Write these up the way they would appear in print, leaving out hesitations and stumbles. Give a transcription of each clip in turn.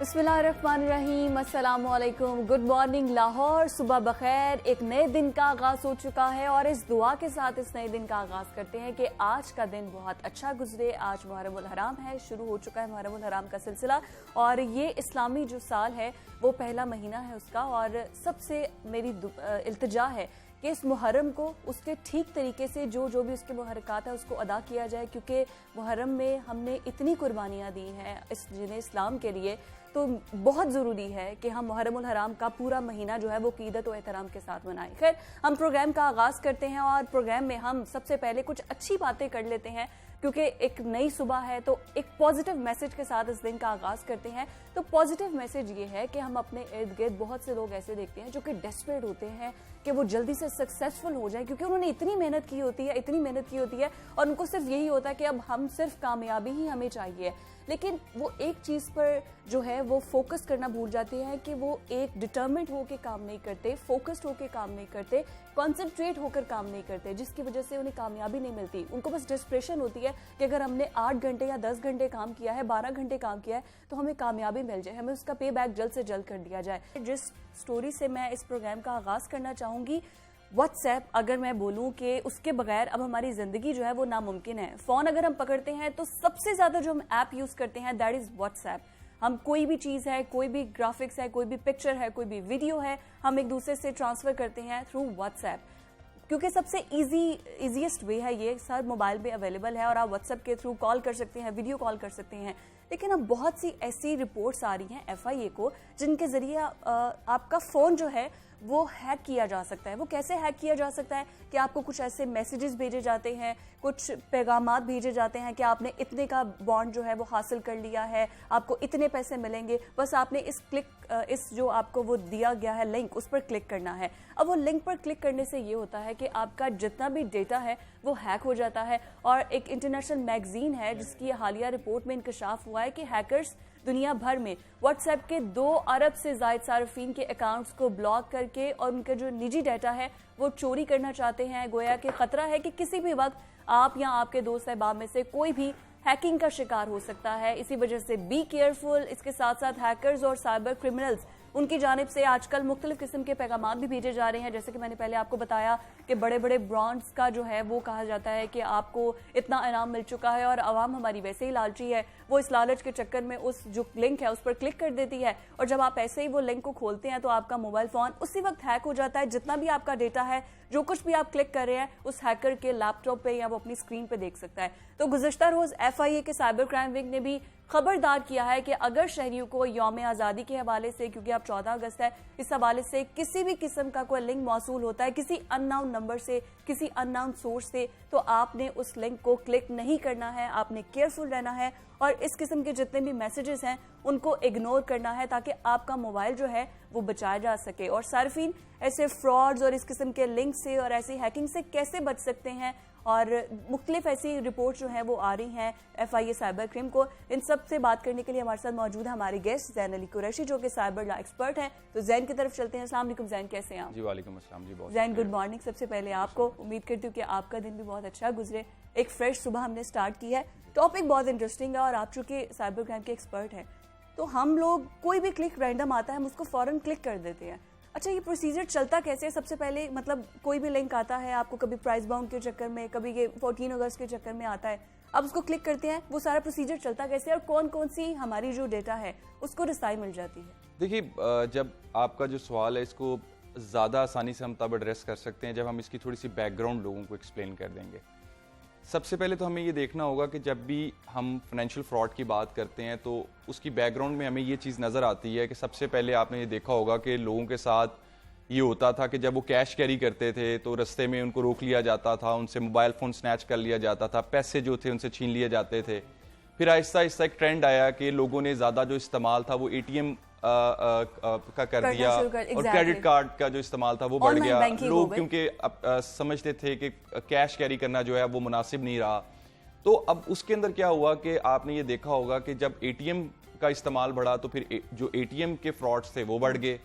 बिस्मिल्लाहिर्रहमानिर्रहीम, अस्सलाम वालेकुम, गुड मॉर्निंग लाहौर, सुबह बखैर। एक नए दिन का आगाज़ हो चुका है और इस दुआ के साथ इस नए दिन का आगाज़ करते हैं कि आज का दिन बहुत अच्छा गुजरे। आज मुहर्रमुल हराम है, शुरू हो चुका है मुहर्रमुल हराम का सिलसिला और ये इस्लामी जो साल है वो पहला महीना है उसका। और सबसे मेरी इल्तिजा है कि इस मुहर्रम को उसके ठीक तरीके से जो भी उसके मुहर्रकात है उसको अदा किया जाए, क्योंकि मुहर्रम में हमने इतनी कुर्बानियाँ दी हैं इस दीन इस्लाम के लिए, तो बहुत ज़रूरी है कि हम मुहर्रमुल हराम का पूरा महीना जो है वो क़ीदत और एहतराम के साथ मनाएं। खैर, हम प्रोग्राम का आगाज़ करते हैं और प्रोग्राम में हम सबसे पहले कुछ अच्छी बातें कर लेते हैं, क्योंकि एक नई सुबह है तो एक पॉजिटिव मैसेज के साथ इस दिन का आगाज़ करते हैं। तो पॉजिटिव मैसेज ये है कि हम अपने इर्द गिर्द बहुत से लोग ऐसे देखते हैं जो कि डेस्परेट होते हैं कि वो जल्दी से सक्सेसफुल हो जाए, क्योंकि उन्होंने इतनी मेहनत की होती है और उनको सिर्फ यही होता है कि अब हम सिर्फ कामयाबी ही हमें चाहिए। लेकिन वो एक चीज़ पर जो है वो फोकस करना भूल जाते हैं कि वो एक डिटर्मिन्ड होकर काम नहीं करते, फोकस्ड होकर काम नहीं करते, कॉन्सेंट्रेट होकर काम नहीं करते, जिसकी वजह से उन्हें कामयाबी नहीं मिलती। उनको बस डिस्प्रेशन होती है कि अगर हमने 8 घंटे या 10 घंटे काम किया है, 12 घंटे काम किया है तो हमें कामयाबी मिल जाए, हमें उसका पे बैक जल्द से जल्द कर दिया जाए। जिस स्टोरी से मैं इस प्रोग्राम का आगाज़ करना चाहूँगी, व्हाट्सएप, अगर मैं बोलूं कि उसके बगैर अब हमारी ज़िंदगी जो है वो नामुमकिन है। फ़ोन अगर हम पकड़ते हैं तो सबसे ज़्यादा जो हम ऐप यूज़ करते हैं दैट इज़ व्हाट्सएप। हम कोई भी चीज़ है, कोई भी ग्राफिक्स है, कोई भी पिक्चर है, कोई भी वीडियो है, हम एक दूसरे से ट्रांसफ़र करते हैं थ्रू व्हाट्सएप, क्योंकि सबसे ईजीएस्ट वे है, ये सब मोबाइल पे अवेलेबल है और आप व्हाट्सएप के थ्रू कॉल कर सकते हैं, वीडियो कॉल कर सकते हैं। लेकिन अब बहुत सी ऐसी रिपोर्ट्स आ रही हैं FIA को, जिनके ज़रिए आपका फ़ोन जो है वो हैक किया जा सकता है। वो कैसे हैक किया जा सकता है कि आपको कुछ ऐसे मैसेजेस भेजे जाते हैं, कुछ पैगामात भेजे जाते हैं कि आपने इतने का बॉन्ड जो है वो हासिल कर लिया है, आपको इतने पैसे मिलेंगे, बस आपने इस जो आपको वो दिया गया है लिंक, उस पर क्लिक करना है। अब वो लिंक पर क्लिक करने से ये होता है कि आपका जितना भी डेटा है वो हैक हो जाता है। और एक इंटरनेशनल मैगजीन है जिसकी हालिया रिपोर्ट में इंकशाफ हुआ है कि हैकर्स दुनिया भर में व्हाट्सएप के 2 अरब से ज़ायद सार्फिन के अकाउंट्स को ब्लॉक करके और उनका जो निजी डाटा है वो चोरी करना चाहते हैं। गोया कि खतरा है कि किसी भी वक्त आप या आपके दोस्त अहबाब में से कोई भी हैकिंग का शिकार हो सकता है। इसी वजह से बी केयरफुल। इसके साथ साथ हैकर्स और साइबर क्रिमिनल्स, उनकी जानिब से आजकल मुख्तलिफ किस्म के पैगाम भी भेजे जा रहे हैं। जैसे कि मैंने पहले आपको बताया कि बड़े बड़े ब्रांड्स का जो है वो कहा जाता है कि आपको इतना इनाम मिल चुका है, और आवाम हमारी वैसे ही लालची है, वो इस लालच के चक्कर में उस जो लिंक है उस पर क्लिक कर देती है, और जब आप ऐसे ही वो लिंक को खोलते हैं तो आपका मोबाइल फ़ोन उसी वक्त हैक हो जाता है। जितना भी आपका डेटा है, जो कुछ भी आप क्लिक कर रहे हैं, उस हैकर के लैपटॉप पे या वो अपनी स्क्रीन पे देख सकता है। तो गुज़श्ता रोज़ FIA के साइबर क्राइम विंग ने भी खबरदार किया है कि अगर शहरियों को यौम आज़ादी के हवाले से, क्योंकि अब 14 अगस्त है, इस हवाले से किसी भी किस्म का कोई लिंक मौसूल होता है किसी अननाउन नंबर से, किसी अननाउन सोर्स से, तो आपने उस लिंक को क्लिक नहीं करना है, आपने केयरफुल रहना है और इस किस्म के जितने भी मैसेजेस हैं उनको इग्नोर करना है, ताकि आपका मोबाइल जो है वो बचाया जा सके। और सार्फिन ऐसे फ्रॉड्स और इस किस्म के लिंक से और ऐसी हैकिंग से कैसे बच सकते हैं, और मुख्तलिफ ऐसी रिपोर्ट जो हैं वो आ रही हैं FIA साइबर क्राइम को। इन सब से बात करने के लिए हमारे साथ मौजूद है हमारे गेस्ट ज़ैन अली कुरैशी, जो कि साइबर लॉ एक्सपर्ट हैं। तो ज़ैन की तरफ चलते हैं। अस्सलाम वालेकुम ज़ैन, कैसे हैं आप? जी वालेकुम अस्सलाम जी। बहुत ज़ैन, गुड मॉर्निंग। सबसे पहले आपको उम्मीद करती हूँ कि आपका दिन भी बहुत अच्छा गुजरे। एक फ्रेश सुबह हमने स्टार्ट की है, टॉपिक बहुत इंटरेस्टिंग है और आप चूँकि साइबर क्राइम के एक्सपर्ट हैं तो हम लोग कोई भी क्लिक रैंडम आता है हम उसको फ़ौरन क्लिक कर देते हैं। अच्छा, ये प्रोसीजर चलता कैसे है? सबसे पहले मतलब कोई भी लिंक आता है आपको, कभी प्राइस बाउंड के चक्कर में, कभी ये 14 अगस्त के चक्कर में आता है, आप उसको क्लिक करते हैं, वो सारा प्रोसीजर चलता कैसे है और कौन कौन सी हमारी जो डेटा है उसको रसाई मिल जाती है? देखिए, जब आपका जो सवाल है इसको ज़्यादा आसानी से हम तब एड्रेस कर सकते हैं जब हम इसकी थोड़ी सी बैकग्राउंड लोगों को एक्सप्लेन कर देंगे। सबसे पहले तो हमें ये देखना होगा कि जब भी हम फाइनेंशियल फ्रॉड की बात करते हैं तो उसकी बैकग्राउंड में हमें ये चीज़ नज़र आती है कि सबसे पहले आपने ये देखा होगा कि लोगों के साथ ये होता था कि जब वो कैश कैरी करते थे तो रास्ते में उनको रोक लिया जाता था, उनसे मोबाइल फ़ोन स्नैच कर लिया जाता था, पैसे जो थे उनसे छीन लिए जाते थे। फिर आहिस्ता आहिस्ता एक ट्रेंड आया कि लोगों ने ज़्यादा जो इस्तेमाल था वो ATM का कर दिया और क्रेडिट कार्ड का जो इस्तेमाल था वो बढ़ गया। लोग क्योंकि समझते थे कि कैश कैरी करना जो है वो मुनासिब नहीं रहा, तो अब उसके अंदर क्या हुआ कि आपने ये देखा होगा कि जब ATM का इस्तेमाल बढ़ा तो फिर जो ATM के फ्रॉड्स थे वो बढ़ गए।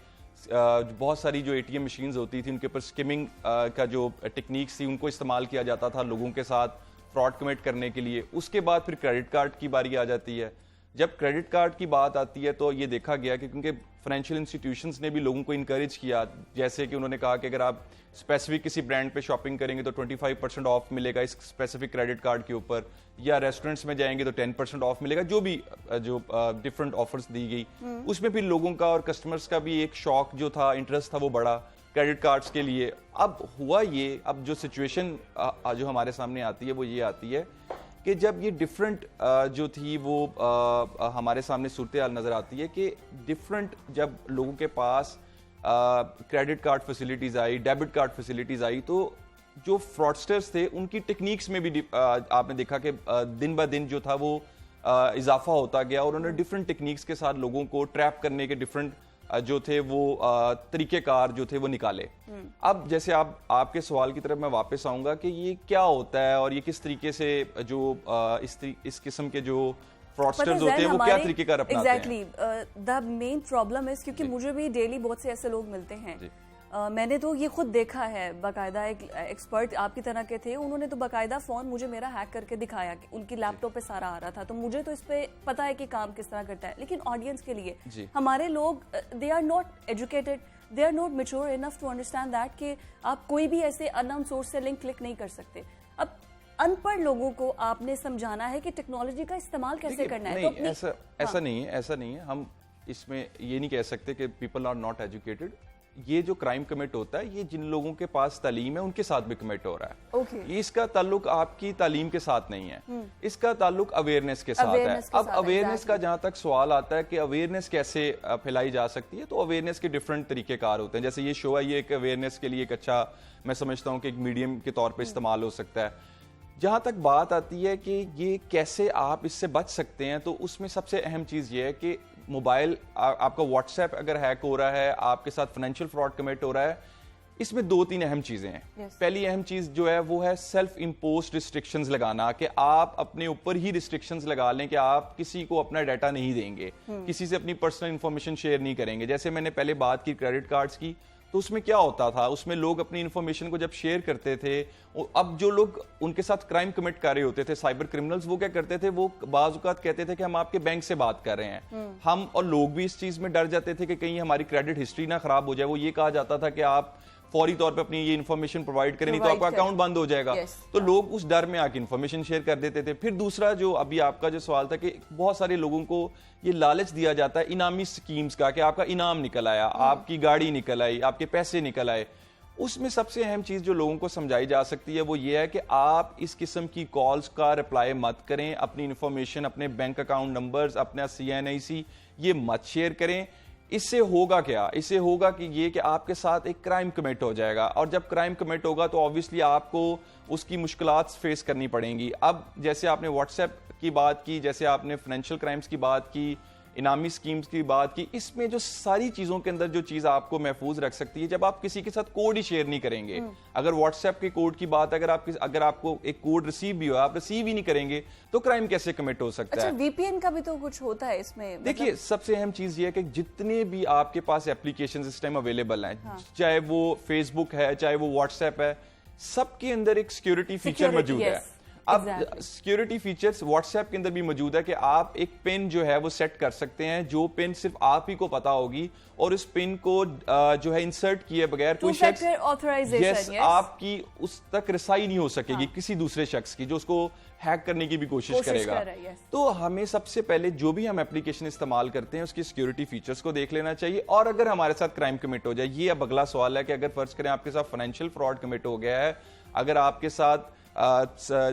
बहुत सारी जो ATM मशीन्स होती थी उनके ऊपर स्किमिंग का जो टेक्निक्स थी उनको इस्तेमाल किया जाता था लोगों के साथ फ्रॉड कमिट करने के लिए। उसके बाद फिर क्रेडिट कार्ड की बारी आ जाती है। जब क्रेडिट कार्ड की बात आती है तो ये देखा गया कि क्योंकि फाइनेंशियल इंस्टीट्यूशंस ने भी लोगों को इनकरेज किया, जैसे कि उन्होंने कहा कि अगर आप स्पेसिफिक किसी ब्रांड पे शॉपिंग करेंगे तो 25% ऑफ मिलेगा इस स्पेसिफिक क्रेडिट कार्ड के ऊपर, या रेस्टोरेंट्स में जाएंगे तो 10% ऑफ मिलेगा, जो भी जो डिफरेंट ऑफर्स दी गई उसमें फिर लोगों का और कस्टमर्स का भी एक शौक जो था, इंटरेस्ट था, वो बढ़ा क्रेडिट कार्ड्स के लिए। अब हुआ ये, अब जो सिचुएशन जो हमारे सामने आती है वो ये आती है कि जब ये डिफरेंट जो थी वो हमारे सामने सूरत हाल नजर आती है कि डिफरेंट जब लोगों के पास क्रेडिट कार्ड फैसिलिटीज आई, डेबिट कार्ड फैसिलिटीज आई, तो जो फ्रॉडस्टर्स थे उनकी टेक्निक्स में भी आपने देखा कि दिन ब दिन जो था वो इजाफा होता गया और उन्होंने डिफरेंट टेक्निक्स के साथ लोगों को ट्रैप करने के डिफरेंट जो थे वो तरीकेकार जो थे वो निकाले। अब जैसे आपके सवाल की तरफ मैं वापस आऊंगा कि ये क्या होता है और ये किस तरीके से जो इस किस्म के जो फ्रॉडस्टर्स होते हैं वो क्या तरीकेकार अपनाते हैं। एग्जैक्टली द मेन प्रॉब्लम है, क्योंकि मुझे भी डेली बहुत से ऐसे लोग मिलते हैं। मैंने तो ये खुद देखा है, बाकायदा एक एक्सपर्ट आपकी तरह के थे, उन्होंने तो बाकायदा फोन मुझे मेरा हैक करके दिखाया कि उनकी लैपटॉप पे सारा आ रहा था, तो मुझे तो इस पे पता है कि काम किस तरह करता है। लेकिन ऑडियंस के लिए हमारे लोग they are not educated, they are not mature enough to understand that कि आप कोई भी ऐसे अननोन सोर्स से लिंक क्लिक नहीं कर सकते। अब अनपढ़ लोगों को आपने समझाना है कि टेक्नोलॉजी का इस्तेमाल कैसे करना है। नहीं, ऐसा नहीं है। हम इसमें ये नहीं कह सकते कि पीपल आर नॉट एजुकेटेड। ये जो क्राइम कमिट होता है ये जिन लोगों के पास तालीम है उनके साथ भी कमिट हो रहा है। Okay. इसका ताल्लुक आपकी तालीम के साथ नहीं है, इसका ताल्लुक अवेयरनेस के साथ है। अब अवेयरनेस का जहां तक सवाल आता है कि अवेयरनेस कैसे फैलाई जा सकती है, तो अवेयरनेस के डिफरेंट तरीकेकार होते हैं। जैसे ये शो है, ये एक अवेयरनेस के लिए एक अच्छा, मैं समझता हूँ कि एक मीडियम के तौर पर इस्तेमाल हो सकता है। जहां तक बात आती है कि ये कैसे आप इससे बच सकते हैं, तो उसमें सबसे अहम चीज ये है कि मोबाइल आपका व्हाट्सएप अगर हैक हो रहा है, आपके साथ फाइनेंशियल फ्रॉड कमिट हो रहा है, इसमें 2-3 अहम चीजें हैं। पहली अहम चीज जो है वो है सेल्फ इम्पोज्ड रिस्ट्रिक्शंस लगाना, कि आप अपने ऊपर ही रिस्ट्रिक्शंस लगा लें कि आप किसी को अपना डाटा नहीं देंगे, किसी से अपनी पर्सनल इंफॉर्मेशन शेयर नहीं करेंगे। जैसे मैंने पहले बात की क्रेडिट कार्ड्स की, तो उसमें क्या होता था, उसमें लोग अपनी इंफॉर्मेशन को जब शेयर करते थे, अब जो लोग उनके साथ क्राइम कमिट कर रहे होते थे, साइबर क्रिमिनल्स, वो क्या करते थे, वो बाज़ औक़ात कहते थे कि हम आपके बैंक से बात कर रहे हैं। हम और लोग भी इस चीज में डर जाते थे कि कहीं हमारी क्रेडिट हिस्ट्री ना खराब हो जाए। वो ये कहा जाता था कि आप फौरी तौर पे अपनी ये इन्फॉर्मेशन प्रोवाइड करें, नहीं तो आपका अकाउंट बंद हो जाएगा। तो लोग उस डर में आके इन्फॉर्मेशन शेयर कर देते थे। फिर दूसरा जो अभी आपका जो सवाल था कि बहुत सारे लोगों को ये लालच दिया जाता है इनामी स्कीम्स का, कि आपका इनाम निकल आया, आपकी गाड़ी निकल आई, आपके पैसे निकल आए। उसमें सबसे अहम चीज जो लोगों को समझाई जा सकती है वो ये है कि आप इस किस्म की कॉल्स का रिप्लाई मत करें, अपनी इंफॉर्मेशन, अपने बैंक अकाउंट नंबर्स, अपना CNIC ये मत शेयर करें। इससे होगा क्या, इससे होगा कि ये कि आपके साथ एक क्राइम कमिट हो जाएगा, और जब क्राइम कमिट होगा तो ऑब्वियसली आपको उसकी मुश्किलात फेस करनी पड़ेंगी। अब जैसे आपने व्हाट्सएप की बात की, जैसे आपने फाइनेंशियल क्राइम्स की बात की, इनामी स्कीम्स की बात की, इसमें जो सारी चीजों के अंदर जो चीज आपको महफूज रख सकती है, जब आप किसी के साथ कोड ही शेयर नहीं करेंगे। अगर व्हाट्सएप के कोड की बात, अगर आपको एक कोड रिसीव भी हो, आप रिसीव ही नहीं करेंगे, तो क्राइम कैसे कमिट हो सकता है। VPN का भी तो कुछ होता है इसमें। देखिए, सबसे अहम चीज ये है कि जितने भी आपके पास एप्लीकेशन इस टाइम अवेलेबल हैं, चाहे वो फेसबुक है, चाहे वो व्हाट्सएप है, सबके अंदर एक सिक्योरिटी फीचर मौजूद है। अब सिक्योरिटी फीचर्स व्हाट्सएप के अंदर भी मौजूद है कि आप एक पिन जो है वो सेट कर सकते हैं, जो पिन सिर्फ आप ही को पता होगी, और इस पिन को जो है इंसर्ट किए बगैर कोई शख्स आपकी उस तक रसाई नहीं हो सकेगी, किसी दूसरे शख्स की जो उसको हैक करने की भी कोशिश करेगा। तो हमें सबसे पहले जो भी हम एप्लीकेशन इस्तेमाल करते हैं उसकी सिक्योरिटी फीचर्स को देख लेना चाहिए। और अगर हमारे साथ क्राइम कमिट हो जाए, ये अब अगला सवाल है कि अगर फर्ज करें आपके साथ फाइनेंशियल फ्रॉड कमिट हो गया है, अगर आपके साथ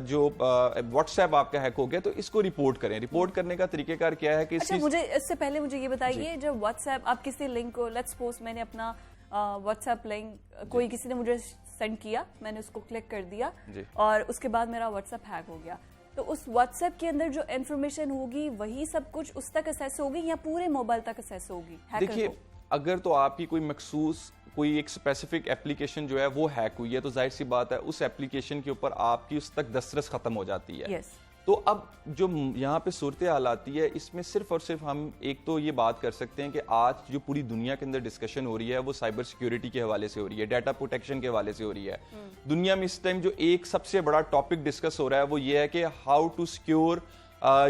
जो व्हाट्सएप आपका हैक हो गया, तो इसको रिपोर्ट करें। रिपोर्ट करने का तरीकेकार क्या है कि मुझे इससे पहले मुझे ये बताइए, जब व्हाट्सएप आप किसी लिंक को, लेट्स सपोज मैंने अपना व्हाट्सएप लिंक कोई किसी ने मुझे सेंड किया, मैंने उसको क्लिक कर दिया और उसके बाद मेरा व्हाट्सएप हैक हो गया, तो उस व्हाट्सएप के अंदर जो इन्फॉर्मेशन होगी वही सब कुछ उस तक एक्सेस होगी या पूरे मोबाइल तक एक्सेस होगी? देखिए, अगर तो आपकी कोई मखसूस कोई एक स्पेसिफिक एप्लीकेशन जो है वो हैक हुई है, तो जाहिर सी बात है उस एप्लीकेशन के ऊपर आपकी उस तक दस्तरस खत्म हो जाती है। तो अब जो यहाँ पे सूरत हाल आती है, इसमें सिर्फ और सिर्फ हम एक तो ये बात कर सकते हैं कि आज जो पूरी दुनिया के अंदर डिस्कशन हो रही है वो साइबर सिक्योरिटी के हवाले से हो रही है, डाटा प्रोटेक्शन के हवाले से हो रही है। दुनिया में इस टाइम जो एक सबसे बड़ा टॉपिक डिस्कस हो रहा है वो ये है कि how to secure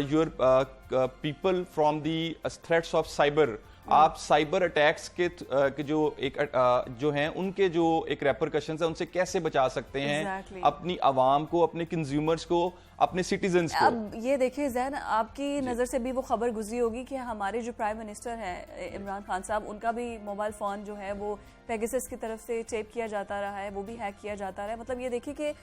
your people from the threats of cyber, आप साइबर अटैक्स के जो जो हैं उनके जो एक रेपरकशंस है उनसे कैसे बचा सकते हैं Exactly. अपनी आवाम को, अपने कंज्यूमर्स को, अपने सिटीजन्स को। अब ये देखिए जैन, आपकी नज़र से भी वो खबर गुजरी होगी कि हमारे जो प्राइम मिनिस्टर हैं इमरान खान साहब, उनका भी मोबाइल फ़ोन जो है वो पेगासस की तरफ से टेप किया जाता रहा है, वो भी हैक किया जाता रहा है। मतलब ये देखिए कि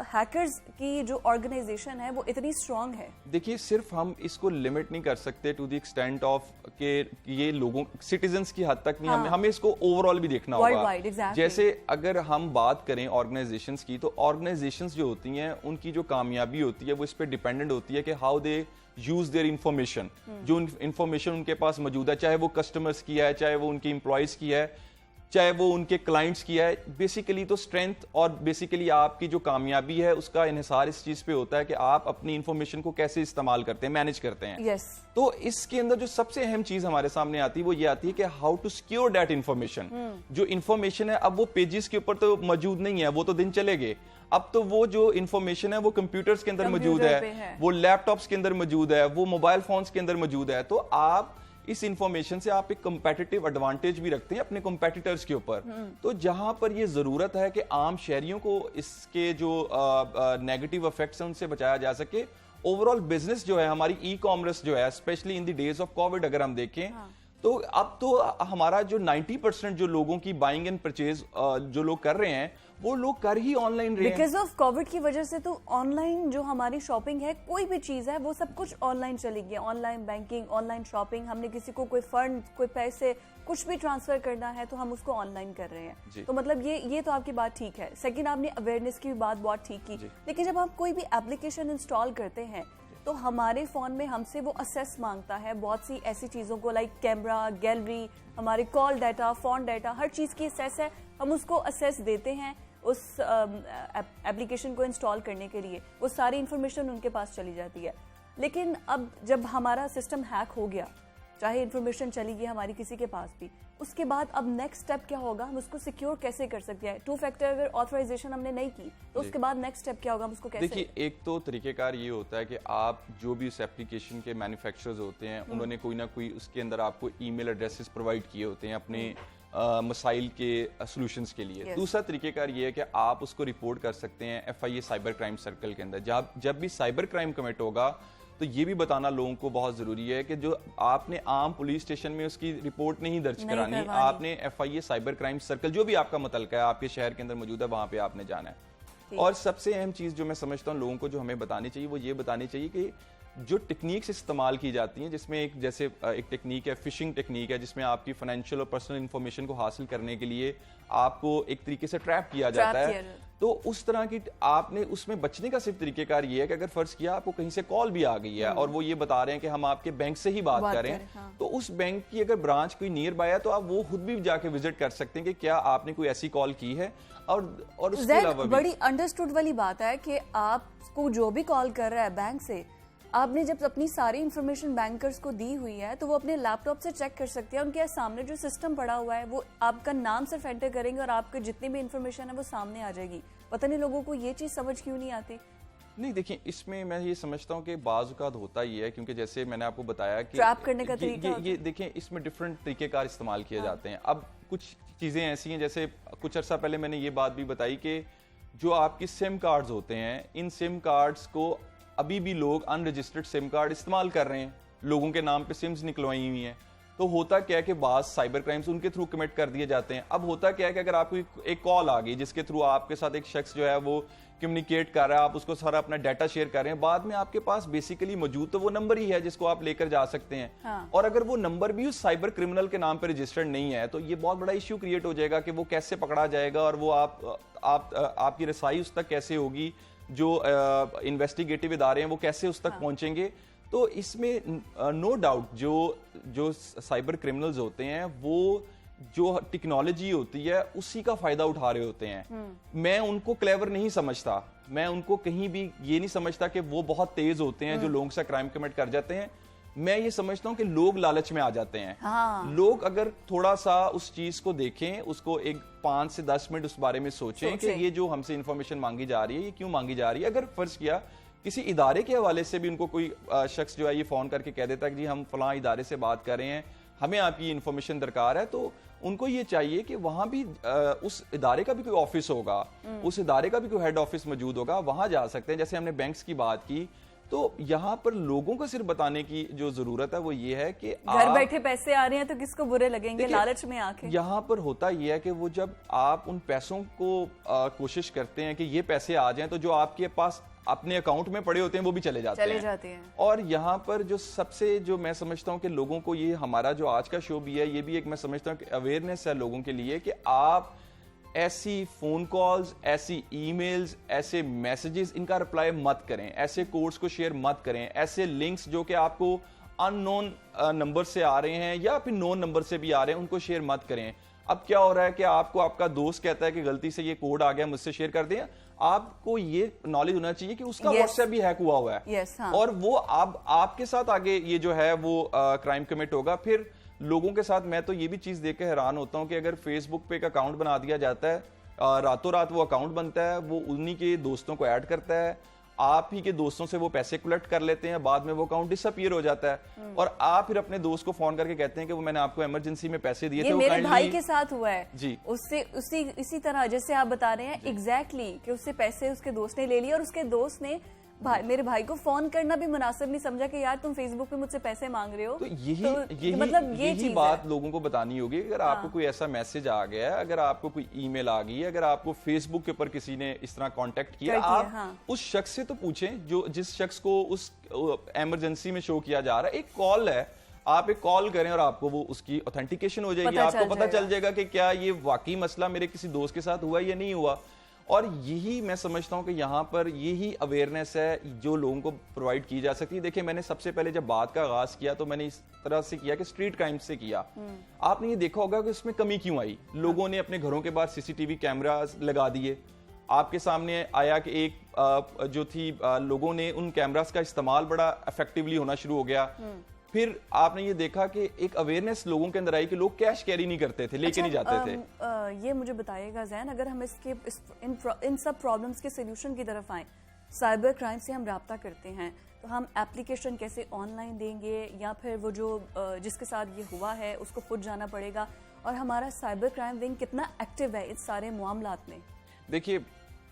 हैकर्स की जो ऑर्गेनाइजेशन है वो इतनी स्ट्रांग है। देखिए सिर्फ हम इसको लिमिट नहीं कर सकते टू द एक्सटेंट ऑफ के ये लोगों सिटीजन्स की हद तक नहीं, हमें इसको ओवरऑल भी देखना होगा। exactly. जैसे अगर हम बात करें ऑर्गेनाइजेशंस की, तो ऑर्गेनाइजेशंस जो होती हैं उनकी जो कामयाबी होती है वो इस पे डिपेंडेंट होती है कि how they use their information. जो इंफॉर्मेशन उनके पास मौजूद है, चाहे वो कस्टमर्स की है, चाहे वो उनके एम्प्लॉयज की है, चाहे वो उनके क्लाइंट्स की है, बेसिकली तो स्ट्रेंथ और बेसिकली आपकी जो कामयाबी है उसका इन्हिसार इस चीज पे होता है कि आप अपनी इंफॉर्मेशन को कैसे इस्तेमाल करते हैं, मैनेज करते हैं। yes. तो इसके अंदर जो सबसे अहम चीज हमारे सामने आती है वो ये आती है कि how to secure that information. जो इंफॉर्मेशन है अब वो पेजेस के ऊपर तो मौजूद नहीं है, वो तो दिन चले गए। अब तो वो जो इंफॉर्मेशन है वो कंप्यूटर्स के अंदर मौजूद है, वो लैपटॉप्स के अंदर मौजूद है, वो मोबाइल फोन्स के अंदर मौजूद है। तो आप इस इंफॉर्मेशन से आप एक कंपेटिटिव एडवांटेज भी रखते हैं अपने कंपेटिटर्स के ऊपर। तो जहां पर ये जरूरत है कि आम शहरियों को इसके जो नेगेटिव इफेक्ट्स हैं उनसे बचाया जा सके, ओवरऑल बिजनेस जो है हमारी ई कॉमर्स जो है, specially in the days of Covid अगर हम देखें, तो अब तो हमारा जो 90% जो लोगों की बाइंग एंड परचेज जो लोग कर रहे हैं वो लोग कर ही ऑनलाइन रहे हैं। बिकॉज ऑफ कोविड की वजह से तो ऑनलाइन जो हमारी शॉपिंग है, कोई भी चीज है वो सब कुछ ऑनलाइन चली गई। ऑनलाइन बैंकिंग, ऑनलाइन शॉपिंग, हमने किसी को कोई फंड, कोई पैसे, कुछ भी ट्रांसफर करना है तो हम उसको ऑनलाइन कर रहे हैं। तो मतलब ये तो आपकी बात ठीक है। सेकंड, आपने अवेयरनेस की भी बात बहुत ठीक की, लेकिन जब हम कोई भी एप्लीकेशन इंस्टॉल करते हैं तो हमारे फोन में हमसे वो असेस मांगता है बहुत सी ऐसी चीजों को, लाइक कैमरा, गैलरी, हमारे कॉल डाटा, फोन डाटा, हर चीज की असेस है। हम उसको असेस देते हैं उस एप्लीकेशन को इंस्टॉल करने के लिए, वो सारी इंफॉर्मेशन उनके पास चली जाती है। लेकिन अब जब हमारा सिस्टम हैक हो गया, चाहे इंफॉर्मेशन चली गई हमारी किसी के पास भी, उसके बाद अब नेक्स्ट स्टेप क्या होगा, हम उसको सिक्योर कैसे कर सकते हैं? 2 फैक्टर अगर ऑथराइजेशन हमने नहीं की तो उसके बाद नेक्स्ट स्टेप क्या होगा, हम उसको कैसे? देखिए, एक तो तरीकेकार ये होता है कि आप जो भी उस एप्लीकेशन के मैन्युफैक्चरर्स होते हैं उन्होंने कोई ना कोई उसके अंदर आपको ईमेल एड्रेसेस प्रोवाइड किए होते हैं अपने मसाइल के सॉल्यूशंस के लिए। दूसरा तरीकेकार ये है कि आप उसको रिपोर्ट कर सकते हैं FIA साइबर क्राइम सर्कल के अंदर। जब भी साइबर क्राइम कमिट होगा तो ये भी बताना लोगों को बहुत जरूरी है कि जो आपने आम पुलिस स्टेशन में उसकी रिपोर्ट नहीं दर्ज करानी, आपने FIA साइबर क्राइम सर्कल जो भी आपका मुतलका है आपके शहर के अंदर मौजूद है वहां पे आपने जाना है। और सबसे अहम चीज जो मैं समझता हूँ लोगों को जो हमें बतानी चाहिए वो ये बतानी चाहिए कि जो टेक्निक्स इस्तेमाल की जाती हैं, जिसमें एक टेक्निक है फिशिंग टेक्निक है, जिसमें आपकी फाइनेंशियल और पर्सनल इंफॉर्मेशन को हासिल करने के लिए आपको एक तरीके से ट्रैप किया जाता है। तो उस तरह की आपने उसमें बचने का सिर्फ तरीकेकार ये है कि अगर फर्ज किया आपको कहीं से कॉल भी आ गई है और वो ये बता रहे हैं कि हम आपके बैंक से ही बात करें, तो उस बैंक की अगर ब्रांच कोई नियर बाय है तो आप वो खुद भी जाके विजिट कर सकते हैं कि क्या आपने कोई ऐसी कॉल की है। और उसके अलावा बड़ी अंडरस्टूड वाली बात है कि आपको जो भी कॉल कर रहा है बैंक से, आपने जब अपनी सारी इंफॉर्मेशन बैंकर्स को दी हुई है तो वो अपने लैपटॉप से चेक कर सकते हैं। उनके सामने जो सिस्टम पड़ा हुआ है वो आपका नाम सिर्फ एंटर करेंगे और आपके जितनी भी इंफॉर्मेशन है वो सामने आ जाएगी। पता नहीं लोगों को ये चीज समझ क्यों नहीं आती। नहीं, देखिए, इसमें मैं ये समझता हूँ कि बाज़ औक़ात होता ही है, क्योंकि जैसे मैंने आपको बताया कि ट्रैप करने का तरीका ये देखें, इसमें डिफरेंट तरीकेकार इस्तेमाल किए जाते हैं। अब कुछ चीज़ें ऐसी हैं, जैसे कुछ अर्सा पहले मैंने ये बात भी बताई कि जो आपकी सिम कार्ड्स होते हैं, इन सिम कार्ड्स को अभी भी लोग अनरजिस्टर्ड सिम कार्ड इस्तेमाल कर रहे हैं, लोगों के नाम पे सिम्स निकलवाई हुई हैं। तो होता क्या है कि बाज साइबर क्राइम्स उनके थ्रू कमिट कर दिए जाते हैं। अब होता क्या है कि अगर आपको एक कॉल आ गई जिसके थ्रू आपके साथ एक शख्स जो है वो कम्युनिकेट कर रहा है, आप उसको सारा अपना डाटा शेयर कर रहे हैं, बाद में आपके पास बेसिकली मौजूद तो वो नंबर ही है जिसको आप लेकर जा सकते हैं। हाँ। और अगर वो नंबर भी उस साइबर क्रिमिनल के नाम पर रजिस्टर्ड नहीं है तो ये बहुत बड़ा इश्यू क्रिएट हो जाएगा कि वो कैसे पकड़ा जाएगा और वो आपकी रसाई उस तक कैसे होगी, जो इन्वेस्टिगेटिव इदारे हैं वो कैसे उस तक पहुंचेंगे। तो इसमें नो डाउट जो साइबर क्रिमिनल्स होते हैं वो जो टेक्नोलॉजी होती है उसी का फायदा उठा रहे होते हैं। मैं उनको क्लेवर नहीं समझता, मैं उनको कहीं भी ये नहीं समझता कि वो बहुत तेज होते हैं जो लोगों से क्राइम कमिट कर जाते हैं। मैं ये समझता हूं कि लोग लालच में आ जाते हैं। हाँ। लोग अगर थोड़ा सा उस चीज को देखें, उसको एक 5 से 10 मिनट उस बारे में सोचें कि ये जो हमसे इंफॉर्मेशन मांगी जा रही है ये क्यों मांगी जा रही है। अगर फर्ज किया किसी इदारे के हवाले से भी उनको कोई शख्स जो है ये फ़ोन करके कह देता है कि जी हम फलां इदारे से बात कर रहे हैं, हमें आपकी इन्फॉर्मेशन दरकार है, तो उनको ये चाहिए कि वहां भी उस इदारे का भी कोई ऑफिस होगा, उस इदारे का भी कोई हेड ऑफिस मौजूद होगा, वहां जा सकते हैं। जैसे हमने बैंक्स की बात की, तो यहाँ पर लोगों को सिर्फ बताने की जो जरूरत है वो ये है कि घर बैठे पैसे आ रहे हैं तो किसको बुरे लगेंगे, लालच में आके। यहाँ पर होता ये है कि वो जब आप उन पैसों को कोशिश करते हैं कि ये पैसे आ जाएं, तो जो आपके पास अपने अकाउंट में पड़े होते हैं वो भी चले जाते हैं। और यहाँ पर जो सबसे जो मैं समझता हूँ कि लोगों को, ये हमारा जो आज का शो भी है, ये भी एक मैं समझता हूँ कि अवेयरनेस है लोगों के लिए कि आप ऐसी फोन कॉल्स, ऐसी ईमेल्स, ऐसे मैसेजेस, इनका रिप्लाई मत करें, ऐसे कोड्स को शेयर मत करें, ऐसे लिंक्स जो कि आपको अननोन नंबर से आ रहे हैं या फिर नोन नंबर से भी आ रहे हैं, उनको शेयर मत करें। अब क्या हो रहा है कि आपको आपका दोस्त कहता है कि गलती से ये कोड आ गया, मुझसे शेयर कर दें, आपको ये नॉलेज होना चाहिए कि उसका व्हाट्सएप भी हैक हुआ है। हाँ। और वो आपके साथ आगे ये जो है वो क्राइम कमिट होगा। फिर लोगों के साथ मैं तो ये भी चीज देख के हैरान होता हूं कि अगर फेसबुक पे एक अकाउंट बना दिया जाता है, रातों रात वो अकाउंट बनता है, वो उन्हीं के दोस्तों को ऐड करता है, आप ही के दोस्तों से वो पैसे कलेक्ट कर लेते हैं, बाद में वो अकाउंट डिसअपीयर हो जाता है और आप फिर अपने दोस्त को फोन करके कहते हैं कि वो मैंने आपको इमरजेंसी में पैसे दिए थे। मेरे भाई के साथ हुआ है जी, उससे इसी तरह जैसे आप बता रहे हैं एग्जैक्टली कि उससे पैसे उसके दोस्त ने ले लिए और उसके दोस्त ने मेरे भाई को फोन करना भी मुनासिब नहीं समझा कि यार तुम फेसबुक पे मुझसे पैसे मांग रहे हो। तो यही बात लोगों को बतानी होगी। अगर आपको कोई ऐसा मैसेज आ गया है, अगर आपको कोई ईमेल आ गई है, अगर आपको फेसबुक के ऊपर किसी ने इस तरह कांटेक्ट किया, आप उस शख्स से तो पूछें जो जिस शख्स को उस इमरजेंसी में शो किया जा रहा है। एक कॉल है, आप एक कॉल करें और आपको वो उसकी ऑथेंटिकेशन हो जाएगी, आपको पता चल जाएगा कि क्या ये वाकई मसला मेरे किसी दोस्त के साथ हुआ या नहीं हुआ। और यही मैं समझता हूं कि यहाँ पर यही अवेयरनेस है जो लोगों को प्रोवाइड की जा सकती है। देखिए, मैंने सबसे पहले जब बात का आगाज किया तो मैंने इस तरह से किया कि स्ट्रीट क्राइम से किया। आपने ये देखा होगा कि उसमें कमी क्यों आई। लोगों ने अपने घरों के बाहर सीसीटीवी कैमरास लगा दिए। आपके सामने आया कि एक जो थी लोगों ने उन कैमरास का इस्तेमाल बड़ा इफेक्टिवली होना शुरू हो गया। फिर आपने ये देखा कि एक अवेयरनेस लोगों के अंदर आई कि लोग कैश कैरी नहीं करते थे, लेके नहीं जाते थे। ये मुझे बताइएगा जैन, अगर हम इसके इन सब प्रॉब्लम्स के सोल्यूशन की तरफ आए, साइबर क्राइम से हम राब्ता करते हैं तो हम एप्लीकेशन कैसे ऑनलाइन देंगे या फिर वो जो जिसके साथ ये हुआ है उसको खुद जाना पड़ेगा, और हमारा साइबर क्राइम विंग कितना एक्टिव है इस सारे मामलात में? देखिए,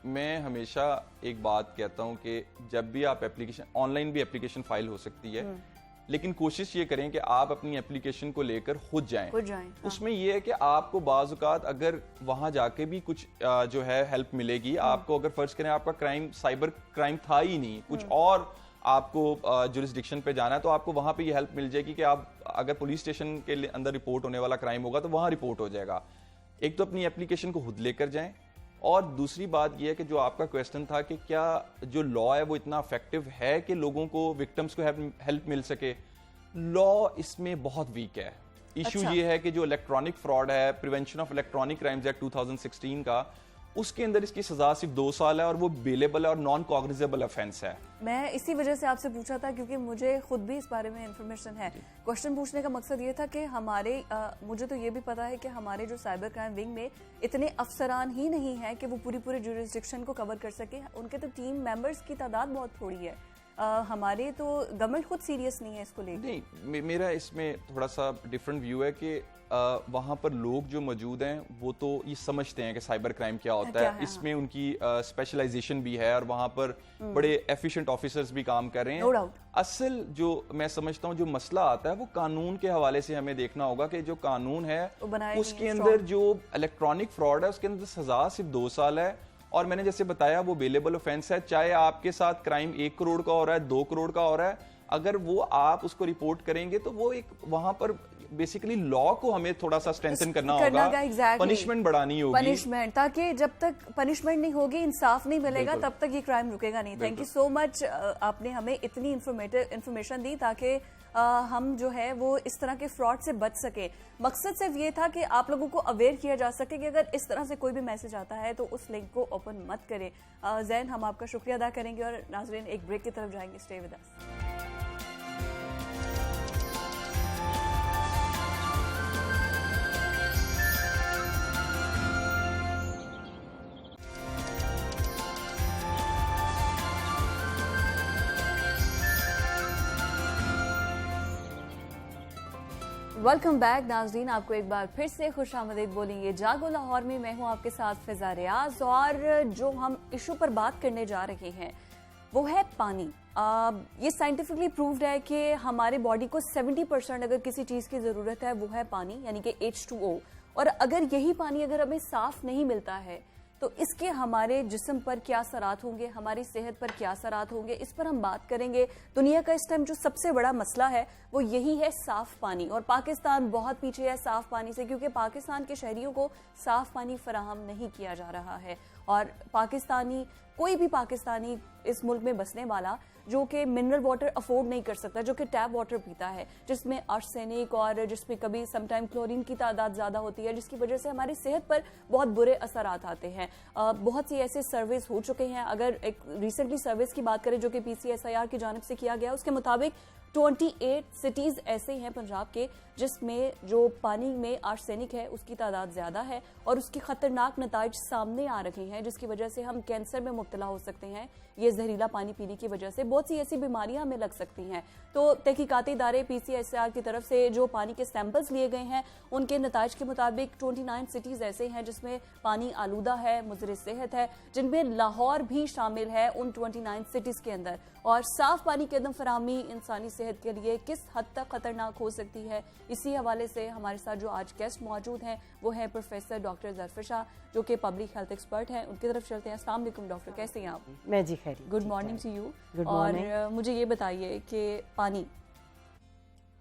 मैं हमेशा एक बात कहता हूं कि जब भी आप एप्लीकेशन, ऑनलाइन भी एप्लीकेशन फाइल हो सकती है, लेकिन कोशिश ये करें कि आप अपनी एप्लीकेशन को लेकर खुद जाएं। हाँ। उसमें ये है कि आपको बाज़-औक़ात अगर वहां जाके भी कुछ जो है हेल्प मिलेगी। आपको अगर फर्ज करें आपका क्राइम साइबर क्राइम था ही नहीं, कुछ और आपको जुरिस्डिक्शन पे जाना है, तो आपको वहां पे ये हेल्प मिल जाएगी कि आप अगर पुलिस स्टेशन के अंदर रिपोर्ट होने वाला क्राइम होगा तो वहां रिपोर्ट हो जाएगा। एक तो अपनी एप्लीकेशन को खुद लेकर जाएं, और दूसरी बात यह है कि जो आपका क्वेश्चन था कि क्या जो लॉ है वो इतना इफेक्टिव है कि लोगों को, विक्टिम्स को हेल्प मिल सके। लॉ इसमें बहुत वीक है। इशू ये है कि जो इलेक्ट्रॉनिक फ्रॉड है, prevention of electronic crimes act 2016 का, उसके अंदर इसकी सजा सिर्फ 2 साल है और वो बेलेबल है और नॉन कॉग्निजेबल ऑफेंस है। मैं इसी वजह से आपसे पूछा था क्योंकि मुझे खुद भी इस बारे में इंफॉर्मेशन है। क्वेश्चन पूछने का मकसद ये था कि हमारे मुझे तो ये भी पता है कि हमारे जो साइबर क्राइम विंग में इतने अफसरान ही नहीं है कि वो पूरी जुरिस्डिक्शन को कवर कर सके। उनके तो टीम मेंबर्स की तादाद बहुत थोड़ी है। हमारे तो गवर्नमेंट खुद सीरियस नहीं है इसको लेकर। नहीं, मेरा इसमें थोड़ा सा डिफरेंट व्यू है कि वहाँ पर लोग जो मौजूद हैं वो तो ये समझते हैं कि साइबर क्राइम क्या होता है। इसमें उनकी स्पेशलाइजेशन भी है और वहाँ पर बड़े एफिशिएंट ऑफिसर्स भी काम कर रहे हैं। असल जो मैं समझता हूँ जो मसला आता है वो कानून के हवाले से हमें देखना होगा कि जो कानून है उसके अंदर जो इलेक्ट्रॉनिक फ्रॉड है उसके अंदर सजा सिर्फ 2 साल है। और मैंने जैसे बताया वो बेलेबल ऑफेंस है, चाहे आपके साथ क्राइम 1 करोड़ का हो रहा है, 2 करोड़ का हो रहा है, अगर वो आप उसको रिपोर्ट करेंगे तो वो एक वहां पर बेसिकली लॉ को हमें थोड़ा सा स्ट्रेंथन करना होगा, पनिशमेंट बढ़ानी होगी, पनिशमेंट, ताकि जब तक पनिशमेंट नहीं होगी, इंसाफ नहीं मिलेगा, तब तक ये क्राइम रुकेगा नहीं। थैंक यू सो मच, आपने हमें इतनी इंफॉर्मेशन दी ताकि हम जो है वो इस तरह के फ्रॉड से बच सके। मकसद सिर्फ ये था कि आप लोगों को अवेयर किया जा सके कि अगर इस तरह से कोई भी मैसेज आता है तो उस लिंक को ओपन मत करें। जैन, हम आपका शुक्रिया अदा करेंगे और नाज़रीन एक ब्रेक की तरफ जाएंगे। Stay with us. Welcome back नाज़रीन, आपको एक बार फिर से खुशामदीद बोलेंगे जागो लाहौर में। मैं हूं आपके साथ फिजा रियाज और जो हम इशू पर बात करने जा रहे हैं वो है पानी। ये साइंटिफिकली प्रूव्ड है कि हमारे बॉडी को 70% अगर किसी चीज़ की ज़रूरत है वो है पानी, यानी कि H2O। और अगर यही पानी अगर हमें साफ नहीं मिलता है तो इसके हमारे जिस्म पर क्या असरात होंगे, हमारी सेहत पर क्या असरात होंगे, इस पर हम बात करेंगे। दुनिया का इस टाइम जो सबसे बड़ा मसला है वो यही है साफ पानी, और पाकिस्तान बहुत पीछे है साफ पानी से, क्योंकि पाकिस्तान के शहरियों को साफ पानी फराहम नहीं किया जा रहा है। और कोई भी पाकिस्तानी इस मुल्क में बसने वाला जो कि मिनरल वाटर अफोर्ड नहीं कर सकता, जो कि टैप वाटर पीता है जिसमें आर्सेनिक और जिसमें कभी समटाइम क्लोरीन की तादाद ज़्यादा होती है, जिसकी वजह से हमारी सेहत पर बहुत बुरे असरात आते हैं। बहुत सी ऐसे सर्वेस हो चुके हैं। अगर एक रिसेंटली सर्वेस की बात करें जो कि PCSIR की जानिब से किया गया, उसके मुताबिक 28 सिटीज़ ऐसे हैं पंजाब के जिसमें जो पानी में आर्सेनिक है उसकी तादाद ज़्यादा है और उसकी ख़तरनाक नताइज सामने आ रहे हैं, जिसकी वजह से हम कैंसर में मुब्तला हो सकते हैं। ये जहरीला पानी पीने की वजह से बहुत सी ऐसी बीमारियां हमें लग सकती हैं। तो तहकीकाती इदारे PCSIR की तरफ से जो पानी के सैंपल्स लिए गए हैं उनके नताइज के मुताबिक 29 सिटीज़ ऐसे हैं जिसमें पानी आलूदा है, मुज़र सेहत है, जिनमें लाहौर भी शामिल है उन 29 सिटीज़ के अंदर। और साफ पानी की अदम फराहमी इंसानी सेहत के लिए किस हद तक खतरनाक हो सकती है, इसी हवाले से हमारे साथ जो आज गेस्ट मौजूद हैं वो है प्रोफेसर डॉक्टर ज़रफ़र शाह, जो कि पब्लिक हेल्थ एक्सपर्ट हैं। उनकी तरफ चलते हैं। अस्सलाम वालेकुम डॉक्टर, कैसे हैं आप? मैं जी खैर। Good morning to you. Good और मॉर्निंग। मुझे ये बताइए कि पानी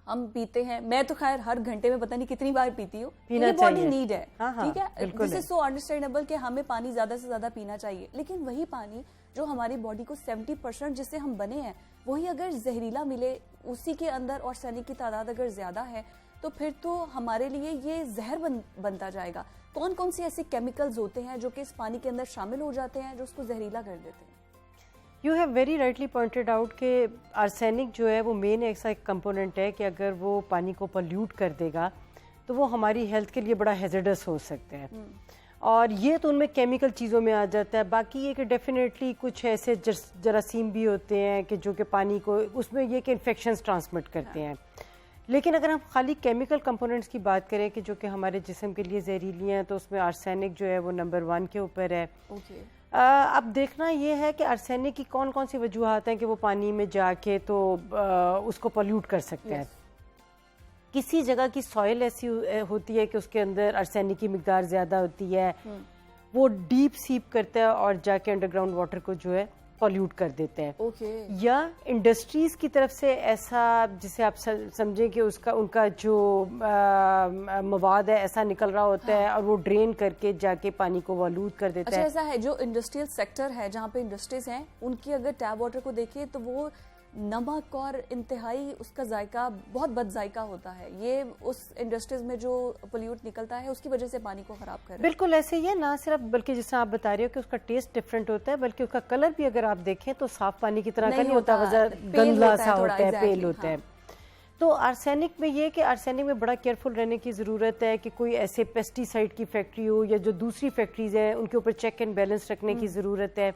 हम पीते हैं, मैं तो खैर हर घंटे में पता नहीं कितनी बार पीती हूँ, ये बॉडी नीड है, ठीक है, दिस इज सो अंडरस्टैंडेबल कि हमें पानी ज्यादा से ज्यादा पीना चाहिए। लेकिन वही पानी जो हमारी बॉडी को 70% जिससे हम बने हैं वही अगर जहरीला मिले, उसी के अंदर आर्सेनिक की तादाद अगर ज्यादा है तो फिर तो हमारे लिए ये जहर बनता जाएगा। कौन कौन से ऐसे केमिकल्स होते हैं जो कि इस पानी के अंदर शामिल हो जाते हैं जो उसको जहरीला कर देते हैं? You have very rightly pointed out कि आर्सेनिक जो है वो मेन ऐसा कंपोनेंट है कि अगर वो पानी को पोल्यूट कर देगा तो वो हमारी हेल्थ के लिए बड़ा हैजर्डस हो सकता है। और ये तो उनमें केमिकल चीज़ों में आ जाता है। बाकी ये कि डेफिनेटली कुछ ऐसे जरासीम भी होते हैं कि जो कि पानी को उसमें ये कि इन्फेक्शंस ट्रांसमिट करते हैं। लेकिन अगर हम खाली केमिकल कंपोनेंट्स की बात करें कि जो कि हमारे जिस्म के लिए जहरीली हैं, तो उसमें आर्सेनिक जो है वो नंबर 1 के ऊपर है। अब देखना ये है कि आर्सेनिक की कौन कौन सी वजूहात हैं कि वो पानी में जाके तो उसको पोल्यूट कर सकते हैं। किसी जगह की सॉइल ऐसी होती है कि उसके अंदर आर्सेनिक की मिकदार ज़्यादा होती है, वो डीप सीप करता है और जाके अंडरग्राउंड वाटर को जो है पोल्यूट कर देते हैं। या इंडस्ट्रीज़ की तरफ से ऐसा, जिसे आप समझें कि उनका जो मवाद है ऐसा निकल रहा होता है और वो ड्रेन करके जाके पानी को आलूद कर देता है। ऐसा है जो इंडस्ट्रियल सेक्टर है जहाँ पे इंडस्ट्रीज हैं उनकी अगर टैप वाटर को देखें तो वो नमक और इंतहाई उसका जायका बहुत बद जायका होता है। ये उस इंडस्ट्रीज में जो पोल्यूट निकलता है उसकी वजह से पानी को खराब कर रहा है। बिल्कुल ऐसे ही है, ना सिर्फ बल्कि जिस आप बता रहे हो कि उसका टेस्ट डिफरेंट होता है, बल्कि उसका कलर भी अगर आप देखें तो साफ पानी की तरह का नहीं होता, गंदला सा होता है, पेल होता है। तो आर्सेनिक में ये कि आर्सेनिक में बड़ा केयरफुल रहने की ज़रूरत है कि कोई ऐसे पेस्टिसाइड की फैक्ट्री हो या जो दूसरी फैक्ट्रीज हैं उनके ऊपर चेक एंड बैलेंस रखने की ज़रूरत है।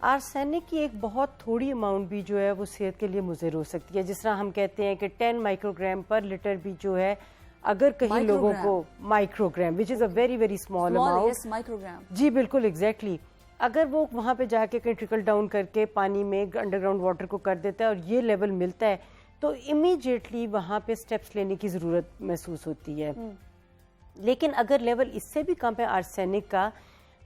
आर्सेनिक की एक बहुत थोड़ी अमाउंट भी जो है वो सेहत के लिए मुज़र हो सकती है। जिस तरह हम कहते हैं कि 10 माइक्रोग्राम पर लीटर भी जो है, अगर कहीं लोगों को microgram which is a very very small amount, microgram, जी बिल्कुल एग्जैक्टली, अगर वो वहाँ पे जाके कहीं ट्रिकल डाउन करके पानी में अंडरग्राउंड वाटर को कर देता है और ये लेवल मिलता है तो इमीडिएटली वहाँ पे स्टेप्स लेने की ज़रूरत महसूस होती है। लेकिन अगर लेवल इससे भी कम है आर्सेनिक का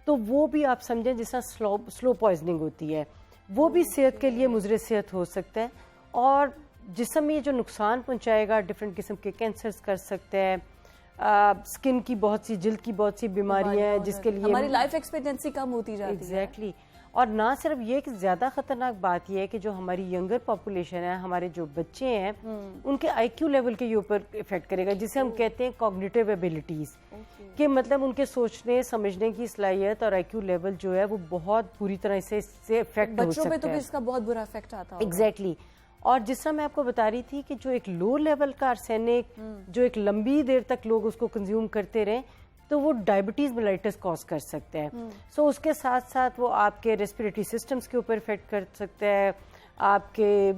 तो वो भी आप समझें जिस तरह स्लो पॉइजनिंग होती है, वो भी सेहत के लिए मुज़र सेहत हो सकता है और जिस्म में जो नुकसान पहुंचाएगा, डिफरेंट किस्म के कैंसर्स कर सकते हैं, स्किन की बहुत सी, जिल्द की बहुत सी बीमारियां हैं जिसके लिए हमारी लाइफ एक्सपेक्टेंसी कम होती जाती है। एग्जैक्टली। और ना सिर्फ ये कि ज़्यादा ख़तरनाक बात यह है कि जो हमारी यंगर पॉपुलेशन है, हमारे जो बच्चे हैं, उनके IQ लेवल के ऊपर इफेक्ट करेगा, जिसे हम कहते हैं कॉग्निटिव एबिलिटीज़, कि मतलब उनके सोचने समझने की सलाहियत और IQ लेवल जो है वो बहुत बुरी तरह से इससे इफेक्ट हो सकता है। बच्चों पे तो इसका बहुत बुरा इफेक्ट आता है। एग्जैक्टली। और जिस तरह मैं आपको बता रही थी कि जो एक लो लेवल का आर्सेनिक जो एक लंबी देर तक लोग उसको कंज्यूम करते रहे तो वो डायबिटीज़ मेलाइटिस कॉज कर सकते हैं। सो उसके साथ साथ वो आपके रेस्पिरेटरी सिस्टम्स के ऊपर इफेक्ट कर सकता है, आपके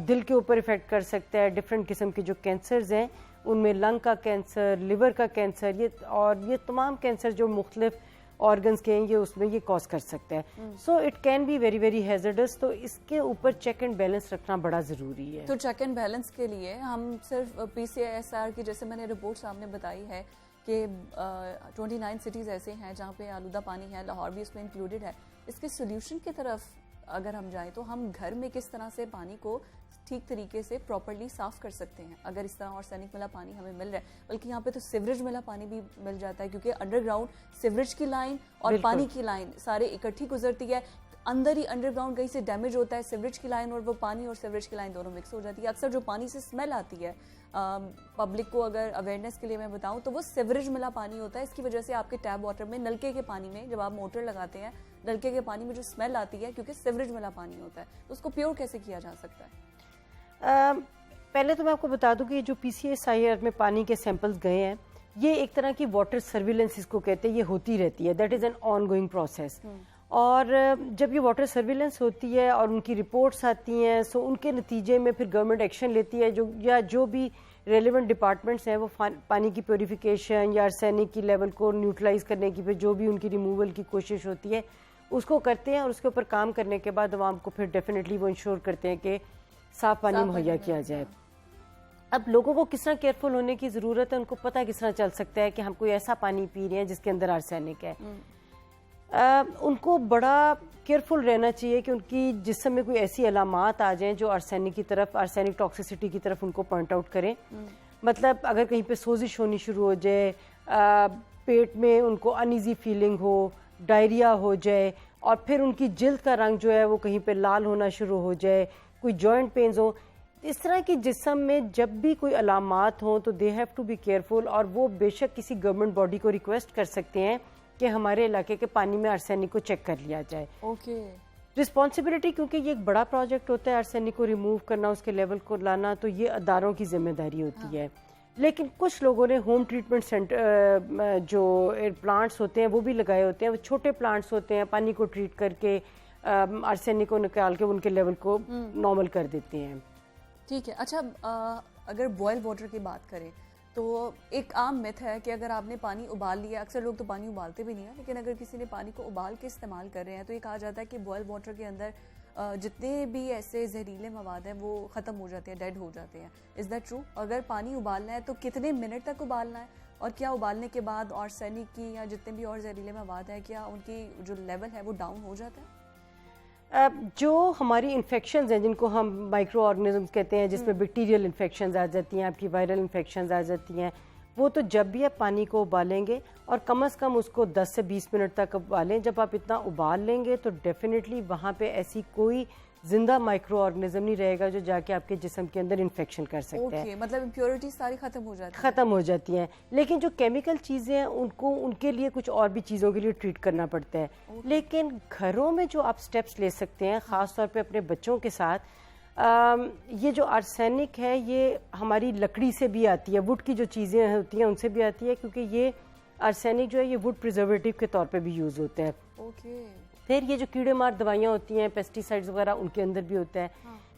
दिल के ऊपर इफेक्ट कर सकता है, डिफरेंट किस्म के जो कैंसर्स हैं उनमें लंग का कैंसर, लिवर का कैंसर, ये तमाम कैंसर जो मुख्तलिफ ऑर्गन्स के हैं ये उसमें ये कॉज कर सकता है। So it can be very very hazardous. तो इसके ऊपर चेक एंड बैलेंस रखना बड़ा ज़रूरी है। तो चेक एंड बैलेंस के लिए हम सिर्फ PCISR की, जैसे मैंने रिपोर्ट सामने बताई है कि 29 सिटीज़ ऐसे हैं जहाँ पे आलूदा पानी है, लाहौर भी इसमें इंक्लूडेड है। इसके सोल्यूशन की तरफ अगर हम जाएं तो हम घर में किस तरह से पानी को ठीक तरीके से प्रॉपर्ली साफ़ कर सकते हैं अगर इस तरह आर्सेनिक मिला पानी हमें मिल रहा है। बल्कि यहाँ पे तो सीवरेज मिला पानी भी मिल जाता है, क्योंकि अंडरग्राउंड सीवरेज की लाइन और पानी की लाइन सारे इकट्ठी गुजरती है। अंदर ही अंडरग्राउंड कहीं से डैमेज होता है सीवरेज की लाइन, और वो पानी और सीवरेज की लाइन दोनों मिक्स हो जाती है। अक्सर जो पानी से स्मेल आती है, पब्लिक को अगर अवेयरनेस के लिए मैं बताऊं तो वो सीवरेज मिला पानी होता है। इसकी वजह से आपके टैप वाटर में, नलके के पानी में, जब आप मोटर लगाते हैं नलके के पानी में जो स्मेल आती है, क्योंकि सीवरेज मिला पानी होता है, तो उसको प्योर कैसे किया जा सकता है? पहले तो मैं आपको बता दूं कि जो PCISR में पानी के सैंपल्स गए हैं, ये एक तरह की वाटर सर्विलेंस इसको कहते हैं, ये होती रहती है। That is an on going process. और जब ये वाटर सर्विलेंस होती है और उनकी रिपोर्ट्स आती हैं, सो उनके नतीजे में फिर गवर्नमेंट एक्शन लेती है। जो भी रेलिवेंट डिपार्टमेंट्स हैं वो पानी की प्योरीफिकेशन या आर्सेनिक की लेवल को न्यूट्रलाइज करने की, फिर जो भी उनकी रिमूवल की कोशिश होती है उसको करते हैं। और उसके ऊपर काम करने के बाद आवाम को फिर डेफिनेटली वो इंश्योर करते हैं कि साफ पानी मुहैया किया जाए। अब लोगों को किस तरह केयरफुल होने की ज़रूरत है, उनको पता किस तरह चल सकता है कि हम कोई ऐसा पानी पी रहे हैं जिसके अंदर आर्सेनिक है। उनको बड़ा केयरफुल रहना चाहिए कि उनकी जिस्म में कोई ऐसी अलामात आ जाएं जो आर्सेनिक की तरफ, आर्सेनिक टॉक्सिसिटी की तरफ उनको पॉइंट आउट करें। मतलब अगर कहीं पे सोजिश होनी शुरू हो जाए, पेट में उनको अनईजी फीलिंग हो, डायरिया हो जाए, और फिर उनकी जिल्द का रंग जो है वो कहीं पे लाल होना शुरू हो जाए, कोई जॉइंट पेन्स हो, इस तरह की जिस्म में जब भी कोई अलामात हो तो they have to be careful. और वो बेशक किसी गवर्नमेंट बॉडी को रिक्वेस्ट कर सकते हैं कि हमारे इलाके के पानी में आर्सेनिक को चेक कर लिया जाए। ओके। रिस्पॉन्सिबिलिटी, क्योंकि ये एक बड़ा प्रोजेक्ट होता है आर्सेनिक को रिमूव करना, उसके लेवल को लाना, तो ये अदारों की जिम्मेदारी होती है। लेकिन कुछ लोगों ने होम ट्रीटमेंट सेंटर जो प्लांट्स होते हैं वो भी लगाए होते हैं। वो छोटे प्लांट्स होते हैं, पानी को ट्रीट करके आर्सेनिक को निकाल के उनके लेवल को नॉर्मल कर देते हैं। ठीक है। अच्छा, अगर बॉयल वाटर की बात करें तो एक आम मिथ है कि अगर आपने पानी उबाल लिया, अक्सर लोग तो पानी उबालते भी नहीं है, लेकिन अगर किसी ने पानी को उबाल के इस्तेमाल कर रहे हैं तो ये कहा जाता है कि बॉयल वाटर के अंदर जितने भी ऐसे जहरीले मवाद हैं वो ख़त्म हो जाते हैं, डेड हो जाते हैं। Is that true? अगर पानी उबालना है तो कितने मिनट तक उबालना है, और क्या उबालने के बाद आर्सेनिक की या जितने भी और जहरीले मवाद हैं, क्या उनकी जो लेवल है वो डाउन हो जाता है? जो हमारी इन्फेक्शंस हैं जिनको हम माइक्रो ऑर्गेनिजम्स कहते हैं, जिसमें बैक्टीरियल इन्फेक्शंस आ जाती हैं, आपकी वायरल इन्फेक्शंस आ जाती हैं, वो तो जब भी आप पानी को उबालेंगे, और कम से कम उसको 10 से 20 मिनट तक उबालें। जब आप इतना उबाल लेंगे तो डेफिनेटली वहाँ पे ऐसी कोई जिंदा माइक्रो ऑर्गेनिज्म नहीं रहेगा जो जाके आपके जिस्म के अंदर इन्फेक्शन कर सकते हैं। मतलब इम्प्योरिटी सारी खत्म हो जाती है। ख़त्म हो जाती हैं। लेकिन जो केमिकल चीज़ें हैं उनको, उनके लिए कुछ और भी चीज़ों के लिए ट्रीट करना पड़ता है। लेकिन घरों में जो आप स्टेप्स ले सकते हैं, ख़ास तौर पे अपने बच्चों के साथ, ये जो आर्सेनिक है ये हमारी लकड़ी से भी आती है, वुड की जो चीज़ें होती हैं उनसे भी आती है, क्योंकि ये आर्सेनिक जो है ये वुड प्रिजर्वेटिव के तौर पे भी यूज़ होता है। फिर ये जो कीड़े मार दवाइयाँ होती हैं, पेस्टिसाइड्स वगैरह, उनके अंदर भी होता है।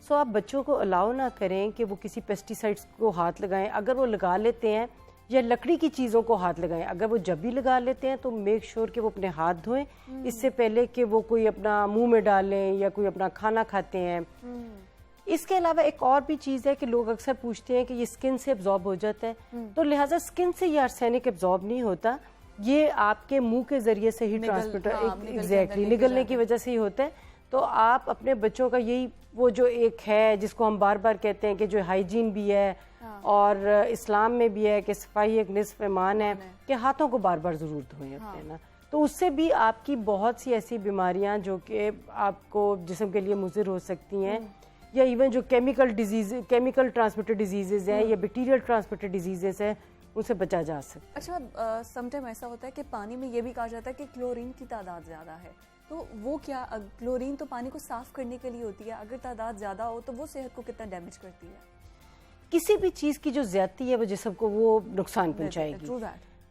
सो आप बच्चों को अलाउ ना करें कि वो किसी पेस्टिसाइड्स को हाथ लगाएं। अगर वो लगा लेते हैं, या लकड़ी की चीज़ों को हाथ लगाएं, अगर वो जब भी लगा लेते हैं तो मेक श्योर कि वो अपने हाथ धोएं इससे पहले कि वो कोई अपना मुंह में डालें या कोई अपना खाना खाते हैं। इसके अलावा एक और भी चीज़ है कि लोग अक्सर पूछते हैं कि ये स्किन से एब्जॉर्ब हो जाता है, तो लिहाजा स्किन से ये आर्सेनिक एब्जॉर्ब नहीं होता, ये आपके मुंह के जरिए से ही ट्रांसमिट एग्जैक्टली निकलने की वजह से ही होता है। तो आप अपने बच्चों का यही, वो जो एक है जिसको हम बार बार कहते हैं कि जो हाइजीन भी है और इस्लाम में भी है कि सफाई एक निस्फ ईमान है, कि हाथों को बार बार ज़रूर धोएं अपने ना, तो उससे भी आपकी बहुत सी ऐसी बीमारियां जो कि आपको जिस्म के लिए मुज़िर हो सकती हैं, या इवन जो केमिकल ट्रांसमिटेड डिजीज़ हैं या बैक्टीरियल ट्रांसमिटेड डिजीज़ हैं, उनसे बचा जा सकता है। अच्छा, समटाइम ऐसा होता है कि पानी में ये भी कहा जाता है कि क्लोरीन की तादाद ज़्यादा है, तो वो क्या, क्लोरीन तो पानी को साफ़ करने के लिए होती है, अगर तादाद ज़्यादा हो तो वो सेहत को कितना डैमेज करती है? किसी भी चीज़ की जो ज़्यादती है वो जिस्म को वो नुकसान पहुँचाएगी।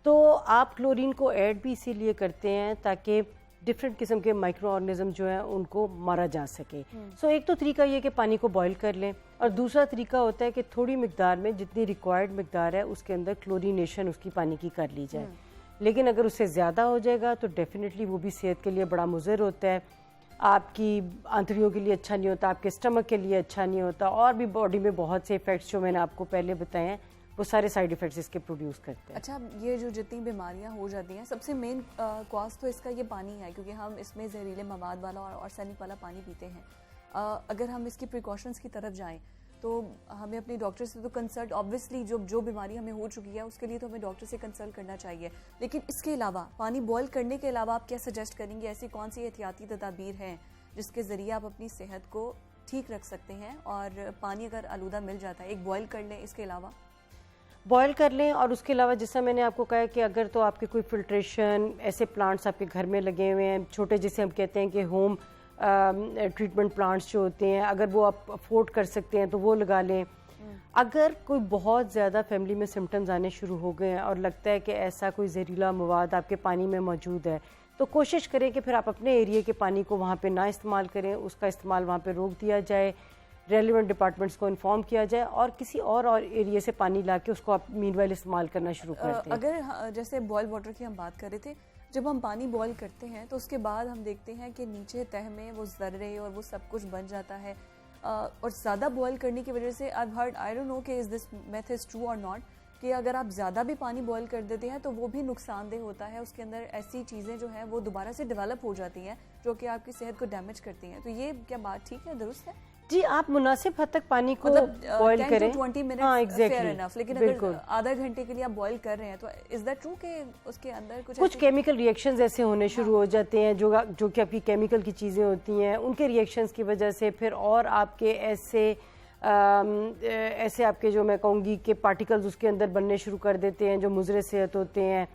तो आप क्लोरीन को ऐड भी इसीलिए करते हैं ताकि डिफरेंट किस्म के माइक्रो ऑर्गेनिज्म जो है उनको मारा जा सके। सो एक तो तरीका ये कि पानी को बॉईल कर लें, और दूसरा तरीका होता है कि थोड़ी मिकदार में जितनी रिक्वायर्ड मिकदार है उसके अंदर क्लोरीनेशन उसकी पानी की कर ली जाए। लेकिन अगर उससे ज़्यादा हो जाएगा तो डेफिनेटली वो भी सेहत के लिए बड़ा मुज़र होता है, आपकी आंतड़ियों के लिए अच्छा नहीं होता, आपके स्टमक के लिए अच्छा नहीं होता, और भी बॉडी में बहुत से इफ़ेक्ट्स जो मैंने आपको पहले बताए हैं वो सारे साइड इफ़ेक्ट्स इसके प्रोड्यूस करते हैं। अच्छा, ये जो जितनी बीमारियां हो जाती हैं सबसे मेन कॉज तो इसका ये पानी है, क्योंकि हम इसमें जहरीले मवाद वाला और आर्सेनिक वाला पानी पीते हैं। अगर हम इसकी प्रिकॉशंस की तरफ जाएं तो हमें अपने डॉक्टर से तो कंसल्ट, ऑब्वियसली जो बीमारी हमें हो चुकी है उसके लिए तो हमें डॉक्टर से कंसल्ट करना चाहिए, लेकिन इसके अलावा पानी बॉयल करने के अलावा आप क्या सजेस्ट करेंगे? ऐसी कौन सी एहतियाती तदाबीर हैं जिसके ज़रिए आप अपनी सेहत को ठीक रख सकते हैं? और पानी अगर आलूदा मिल जाता है, एक बॉयल कर लें, इसके अलावा बॉयल कर लें। और उसके अलावा जैसा मैंने आपको कहा कि अगर तो आपके कोई फिल्ट्रेशन ऐसे प्लांट्स आपके घर में लगे हुए हैं, छोटे जिसे हम कहते हैं कि होम ट्रीटमेंट प्लांट्स जो होते हैं, अगर वो आप अफोर्ड कर सकते हैं तो वो लगा लें। अगर कोई बहुत ज़्यादा फैमिली में सिम्टम्स आने शुरू हो गए हैं और लगता है कि ऐसा कोई जहरीला मवाद आपके पानी में मौजूद है, तो कोशिश करें कि फिर आप अपने एरिया के पानी को वहाँ पे ना इस्तेमाल करें, उसका इस्तेमाल वहाँ पे रोक दिया जाए, रेलिवेंट डिपार्टमेंट्स को इन्फॉर्म किया जाए और किसी और एरिया से पानी ला के उसको आप मीनवाइल इस्तेमाल करना शुरू कर दें। अगर जैसे बॉयल वाटर की हम बात कर रहे थे, जब हम पानी बॉयल करते हैं तो उसके बाद हम देखते हैं कि नीचे तह में वो ज़र्रे और वो सब कुछ बन जाता है, और ज़्यादा बॉयल करने की वजह से आई डोंट नो कि is this method is true और नॉट, कि अगर आप ज़्यादा भी पानी बॉयल कर देते हैं तो वो भी नुकसानदेह होता है, उसके अंदर ऐसी चीज़ें जो हैं वो दोबारा से डेवलप हो जाती हैं जो कि आपकी सेहत को डैमेज करती हैं। तो ये क्या बात ठीक है, दुरुस्त है? जी, आप मुनासिब हद तक पानी को बॉयल करें। 20 मिनट हाँ, फेयर इनफ, लेकिन अगर आधा घंटे के लिए आप बॉयल कर रहे हैं तो इज दैट ट्रू कि उसके अंदर कुछ केमिकल रिएक्शंस ऐसे होने शुरू हो जाते हैं जो कि आपकी केमिकल की चीज़ें होती हैं, उनके रिएक्शंस की वजह से फिर और आपके ऐसे आपके जो मैं कहूँगी कि पार्टिकल्स उसके अंदर बनने शुरू कर देते हैं जो मुज़र सेहत होते हैं।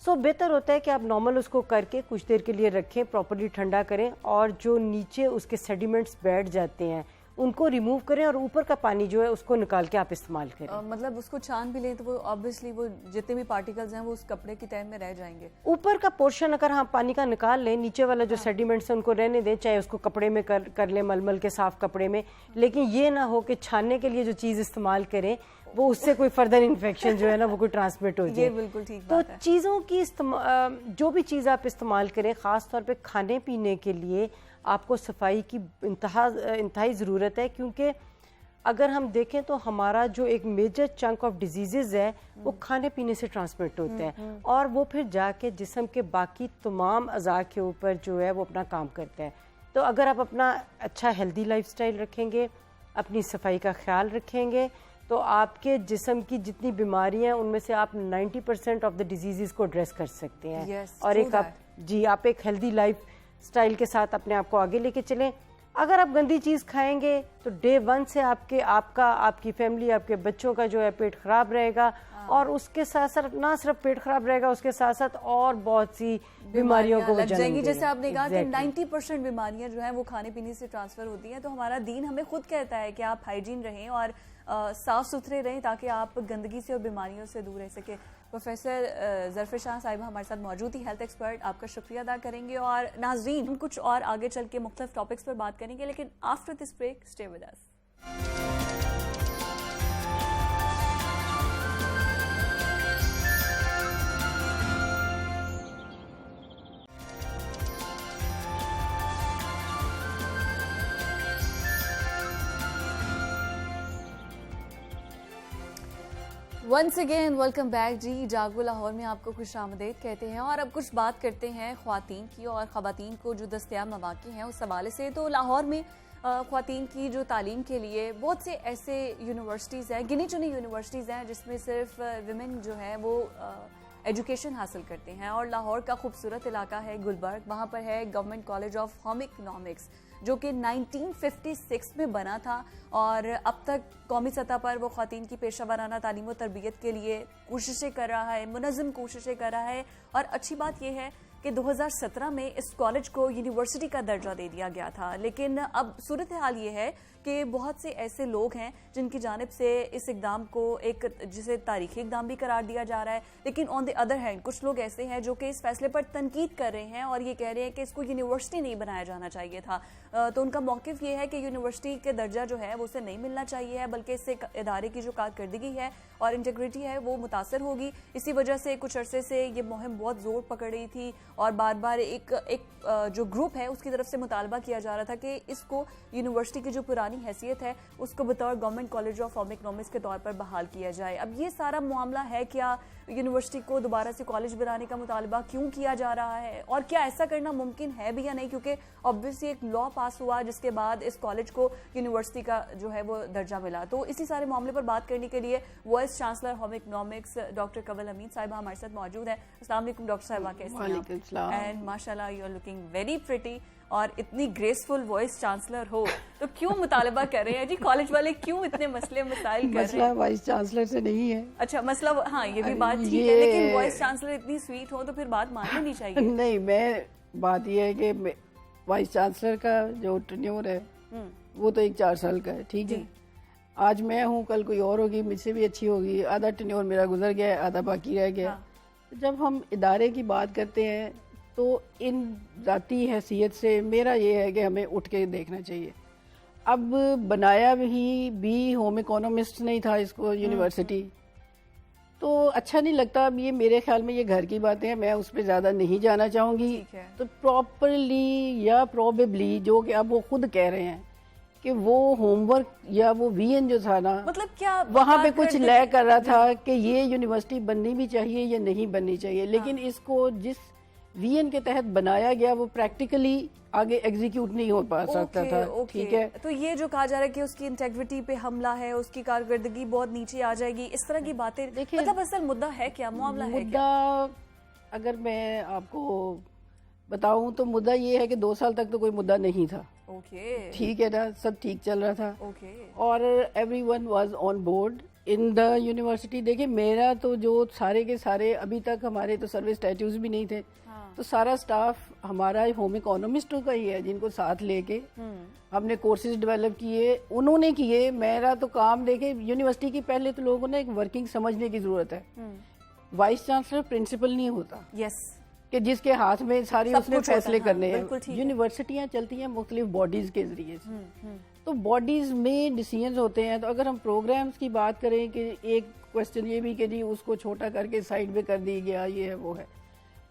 सो बेहतर होता है कि आप नॉर्मल उसको करके कुछ देर के लिए रखें, प्रॉपर्ली ठंडा करें, और जो नीचे उसके सेडिमेंट्स बैठ जाते हैं उनको रिमूव करें और ऊपर का पानी जो है उसको निकाल के आप इस्तेमाल करें। मतलब उसको छान भी लें तो वो ऑब्वियसली वो जितने भी पार्टिकल्स हैं वो उस कपड़े की तह में रह जाएंगे। ऊपर का पोर्शन अगर हम पानी का निकाल लें, नीचे वाला जो सेडिमेंट्स है उनको रहने दें, चाहे उसको कपड़े में कर लें, मलमल के साफ कपड़े में, लेकिन ये ना हो कि छानने के लिए जो चीज़ इस्तेमाल करें वो उससे कोई फर्दर इन्फेक्शन जो है ना वो कोई ट्रांसमिट हो जाए। ये बिल्कुल ठीक तो बात है। चीज़ों की जो भी चीज़ आप इस्तेमाल करें, ख़ास तौर पे खाने पीने के लिए आपको सफाई की इंतहाई ज़रूरत है, क्योंकि अगर हम देखें तो हमारा जो एक मेजर चंक ऑफ डिजीज़ है वो खाने पीने से ट्रांसमिट होते हैं, और वो फिर जाके जिस्म के बाकी तमाम अज़ा के ऊपर जो है वो अपना काम करता है। तो अगर आप अपना अच्छा हेल्दी लाइफस्टाइल रखेंगे, अपनी सफाई का ख्याल रखेंगे, तो आपके जिस्म की जितनी बीमारियां हैं उनमें से आप 90% ऑफ द डिजीज़ को एड्रेस कर सकते हैं। और एक आप एक हेल्दी लाइफ स्टाइल के साथ अपने आप को आगे लेके चलें। अगर आप गंदी चीज़ खाएंगे तो डे 1 से आपकी फैमिली, आपके बच्चों का जो है पेट खराब रहेगा, और उसके साथ साथ ना सिर्फ पेट खराब रहेगा, उसके साथ साथ और बहुत सी बीमारियों को लग जाएंगी। जैसे आपने कहा कि 90% बीमारियां जो हैं वो खाने पीने से ट्रांसफर होती हैं, तो हमारा दीन हमें खुद कहता है कि आप हाइजीन रहें और साफ सुथरे रहें ताकि आप गंदगी से और बीमारियों से दूर रह सके। प्रोफेसर ज़रफ़र शाह साहिबा हमारे साथ मौजूद थी, हेल्थ एक्सपर्ट, आपका शुक्रिया अदा करेंगे। और नाज़रीन, हम कुछ और आगे चल के मुख्तलिफ टॉपिक्स पर बात करेंगे, लेकिन after this break stay with us. Once again welcome back जी। जागो लाहौर में आपको खुशामदीद कहते हैं, और अब कुछ बात करते हैं ख्वातीन की और ख़वातीन को जो दस्तयाब मौक़े हैं उस हवाले से। तो लाहौर में ख्वातीन की जो तालीम के लिए बहुत से ऐसे यूनिवर्सिटीज़ हैं, गिनी चुनी यूनिवर्सिटीज़ हैं जिसमें सिर्फ विमेन जो है वो एजुकेशन हासिल करते हैं। और लाहौर का खूबसूरत इलाका है गुलबर्ग, वहाँ पर है government college of home economics जो कि 1956 में बना था, और अब तक कौमी सतह पर वो ख़वातीन की पेशा वाराना तालीम व तरबियत के लिए कोशिशें कर रहा है, मुनज़्ज़म कोशिशें कर रहा है। और अच्छी बात यह है कि 2017 में इस कॉलेज को यूनिवर्सिटी का दर्जा दे दिया गया था, लेकिन अब सूरत हाल ये है कि बहुत से ऐसे लोग हैं जिनकी जानिब से इस इकदाम को एक जिसे तारीखी इकदाम भी करार दिया जा रहा है, लेकिन ऑन द अदर हैंड कुछ लोग ऐसे हैं जो कि इस फैसले पर तनकीद कर रहे हैं और ये कह रहे हैं कि इसको यूनिवर्सिटी नहीं बनाया जाना चाहिए था। तो उनका मौक़िफ़ ये है कि यूनिवर्सिटी के दर्जा जो है वो उसे नहीं मिलना चाहिए है, बल्कि इससे इदारे की जो कारकर्दगी है और इंटीग्रिटी है वो मुतासर होगी। इसी वजह से कुछ अरसे से ये मुहिम बहुत ज़ोर पकड़ रही थी और बार बार एक जो ग्रुप है उसकी तरफ से मुतालबा किया जा रहा था कि इसको यूनिवर्सिटी की जो पुरानी हैसियत है उसको बतौर government college of home economics के तौर पर बहाल किया जाए। अब ये सारा मामला है, क्या यूनिवर्सिटी को दोबारा से कॉलेज बनाने का मुतालबा क्यों किया जा रहा है और क्या ऐसा करना मुमकिन है भी या नहीं, क्योंकि ऑब्वियसली एक लॉ पास हुआ जिसके बाद इस कॉलेज को यूनिवर्सिटी का जो है वो दर्जा मिला। तो इसी सारे मामले पर बात करने के लिए vice chancellor home economics doctor Kawal Amin sahiba हमारे साथ मौजूद है। अस्सलाम वालेकुम डॉक्टर साहिबा, कैसे हैं? एंड माशाल्लाह you are looking very pretty और इतनी ग्रेसफुल वॉइस चांसलर हो तो क्यों मुतालबा कर रहे हैं जी? कॉलेज वाले क्यों इतने मसले मसाइल कर रहे हैं? मसला वाइस चांसलर से नहीं है। अच्छा, मसला हाँ ये भी बात ठीक है, लेकिन वॉइस चांसलर इतनी स्वीट हो तो फिर बात माननी नहीं चाहिए। नहीं, मैं बात यह है कि वाइस चांसलर का जो टेन्योर है वो तो 4 साल का है, ठीक है। आज मैं हूँ, कल कोई और होगी, मुझसे भी अच्छी होगी। आधा टेन्योर मेरा गुजर गया है, आधा बाकी रह गया। जब हम इदारे की बात करते हैं तो इन ज़ाती हैसियत से मेरा ये है कि हमें उठ के देखना चाहिए। अब बनाया भी होम इकोनॉमिस्ट नहीं था इसको यूनिवर्सिटी, तो अच्छा नहीं लगता। अब ये मेरे ख्याल में ये घर की बातें हैं, मैं उस पर ज़्यादा नहीं जाना चाहूँगी। तो प्रॉपरली या प्रॉबेबली जो कि अब वो खुद कह रहे हैं कि वो होमवर्क या वो वीएन जो था ना, मतलब क्या वहाँ पे कुछ लैग कर रहा था कि ये यूनिवर्सिटी बननी भी चाहिए या नहीं बननी चाहिए, लेकिन इसको जिस वीएन के तहत बनाया गया वो प्रैक्टिकली आगे एग्जीक्यूट नहीं हो पा सकता था। ठीक है, तो ये जो कहा जा रहा है कि उसकी इंटेग्रिटी पे हमला है, उसकी कारकर्दगी बहुत नीचे आ जाएगी, इस तरह की बातें, देखिए मतलब असल मुद्दा है क्या, मामला है क्या? अगर मैं आपको बताऊं तो मुद्दा ये है कि 2 साल तक तो कोई मुद्दा नहीं था। ओके, ठीक है ना, सब ठीक चल रहा था। ओके, और everyone was on board in the university. देखिए मेरा तो जो सारे के सारे अभी तक हमारे तो सर्विस स्टैट्यूज भी नहीं थे, तो सारा स्टाफ हमारा होम इकोनॉमिस्टों का ही है, जिनको साथ लेके हमने कोर्सेज डेवलप किए, उन्होंने किए। मेरा तो काम देखे यूनिवर्सिटी की पहले तो लोगों ने एक वर्किंग समझने की जरूरत है। वाइस चांसलर प्रिंसिपल नहीं होता कि जिसके हाथ में सारी उसने फैसले करने हैं। यूनिवर्सिटियां चलती हैं मुख्तलिफ बॉडीज के जरिए से, तो बॉडीज में डिसीजंस होते हैं। तो अगर हम प्रोग्राम्स की बात करें कि एक क्वेश्चन ये भी कि जी उसको छोटा करके साइड में कर दी गया, ये है वो है।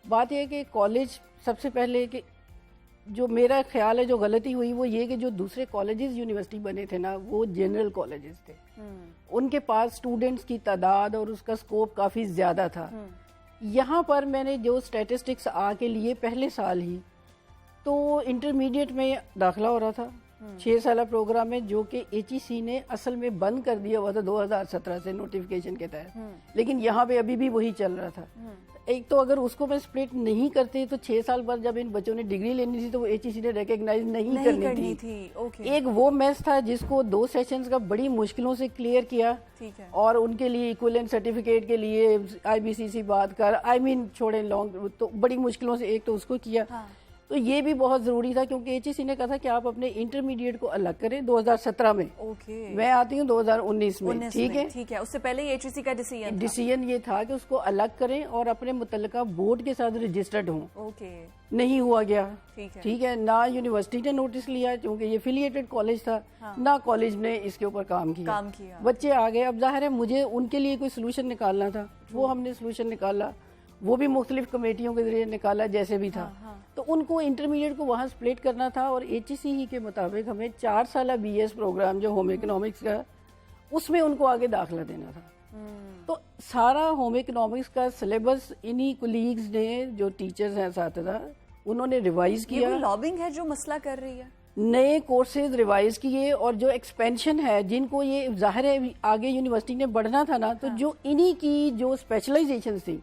बात यह है कि कॉलेज सबसे पहले कि जो मेरा ख्याल है जो गलती हुई वो ये कि जो दूसरे कॉलेजेस यूनिवर्सिटी बने थे ना, वो जनरल कॉलेजेस थे। उनके पास स्टूडेंट्स की तादाद और उसका स्कोप काफ़ी ज़्यादा था। यहाँ पर मैंने जो स्टैटिस्टिक्स आके लिए पहले साल ही, तो इंटरमीडिएट में दाखिला हो रहा था 6 साल प्रोग्राम में, जो कि HEC ने असल में बंद कर दिया हुआ था 2017 से नोटिफिकेशन के तहत, लेकिन यहाँ पे अभी भी वही चल रहा था। एक तो अगर उसको मैं स्प्लिट नहीं करते तो 6 साल बाद जब इन बच्चों ने डिग्री लेनी थी तो वो HEC ने रिकॉग्नाइज नहीं करनी थी। ओके। एक वो मैथ्स था जिसको 2 सेशंस का बड़ी मुश्किलों से क्लियर किया। ठीक है। और उनके लिए इक्विवेलेंट सर्टिफिकेट के लिए IBCC बात कर, छोड़े लॉन्ग, तो बड़ी मुश्किलों से एक तो उसको किया। तो ये भी बहुत जरूरी था क्योंकि HEC ने कहा था कि आप अपने इंटरमीडिएट को अलग करें 2017 में। ओके। मैं आती हूँ 2019 में। ठीक है, ठीक है। उससे पहले HEC का डिसीजन ये था कि उसको अलग करें और अपने मुतल्लिका बोर्ड के साथ रजिस्टर्ड हों। ओके। नहीं हुआ गया। ठीक है, ना यूनिवर्सिटी ने नोटिस लिया क्योंकि ये एफिलिएटेड कॉलेज था। ना कॉलेज ने इसके ऊपर काम किया। बच्चे आ गए। अब जाहिर है मुझे उनके लिए कोई सोल्यूशन निकालना था, वो हमने सोल्यूशन निकाला, वो भी मुख्तलिफ कमेटियों के जरिए निकाला जैसे भी था। तो उनको इंटरमीडिएट को वहाँ स्प्लिट करना था और HEC के मुताबिक हमें 4 साल BS प्रोग्राम जो होम इकोनॉमिक्स का, उसमें उनको आगे दाखिला देना था। तो सारा होम इकोनॉमिक्स का सिलेबस इन्हीं कोलीग्स ने, जो टीचर्स हैं साथीदार, उन्होंने रिवाइज किया। ये लॉबिंग है जो मसला कर रही है। नए कोर्सेज रिवाइज किए और जो एक्सपेंशन है, जिनको ये जाहिर है आगे यूनिवर्सिटी ने बढ़ना था ना, तो जो इन्हीं की जो स्पेशलाइजेशन थी,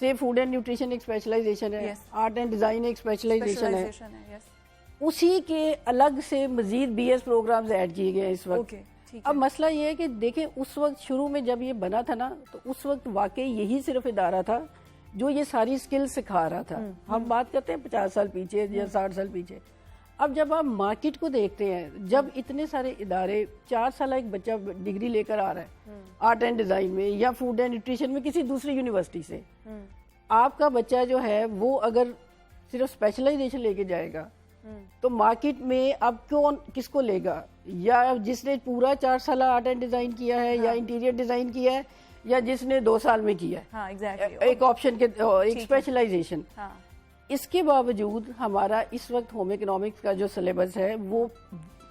से फूड एंड न्यूट्रिशन एक स्पेशलाइजेशन है, आर्ट एंड डिजाइन एक स्पेशलाइजेशन है, उसी के अलग से मजीद BS प्रोग्राम्स ऐड किए गए इस वक्त। अब मसला ये है कि देखें उस वक्त शुरू में जब ये बना था ना, तो उस वक्त वाकई यही सिर्फ इदारा था जो ये सारी स्किल सिखा रहा था। हम बात करते हैं 50 साल पीछे या 60 साल पीछे। अब जब आप मार्केट को देखते हैं, जब इतने सारे इदारे 4 साल एक बच्चा डिग्री लेकर आ रहा है आर्ट एंड डिजाइन में या फूड एंड न्यूट्रिशन में किसी दूसरी यूनिवर्सिटी से, आपका बच्चा जो है वो अगर सिर्फ स्पेशलाइजेशन लेके जाएगा तो मार्केट में अब कौन किसको लेगा? या जिसने पूरा 4 साल आर्ट एंड डिजाइन किया है या इंटीरियर डिजाइन किया है या जिसने 2 साल में किया है। हाँ, exactly. एक ऑप्शन के एक स्पेशलाइजेशन। हाँ। इसके बावजूद हमारा इस वक्त होम इकोनॉमिक्स का जो सिलेबस है वो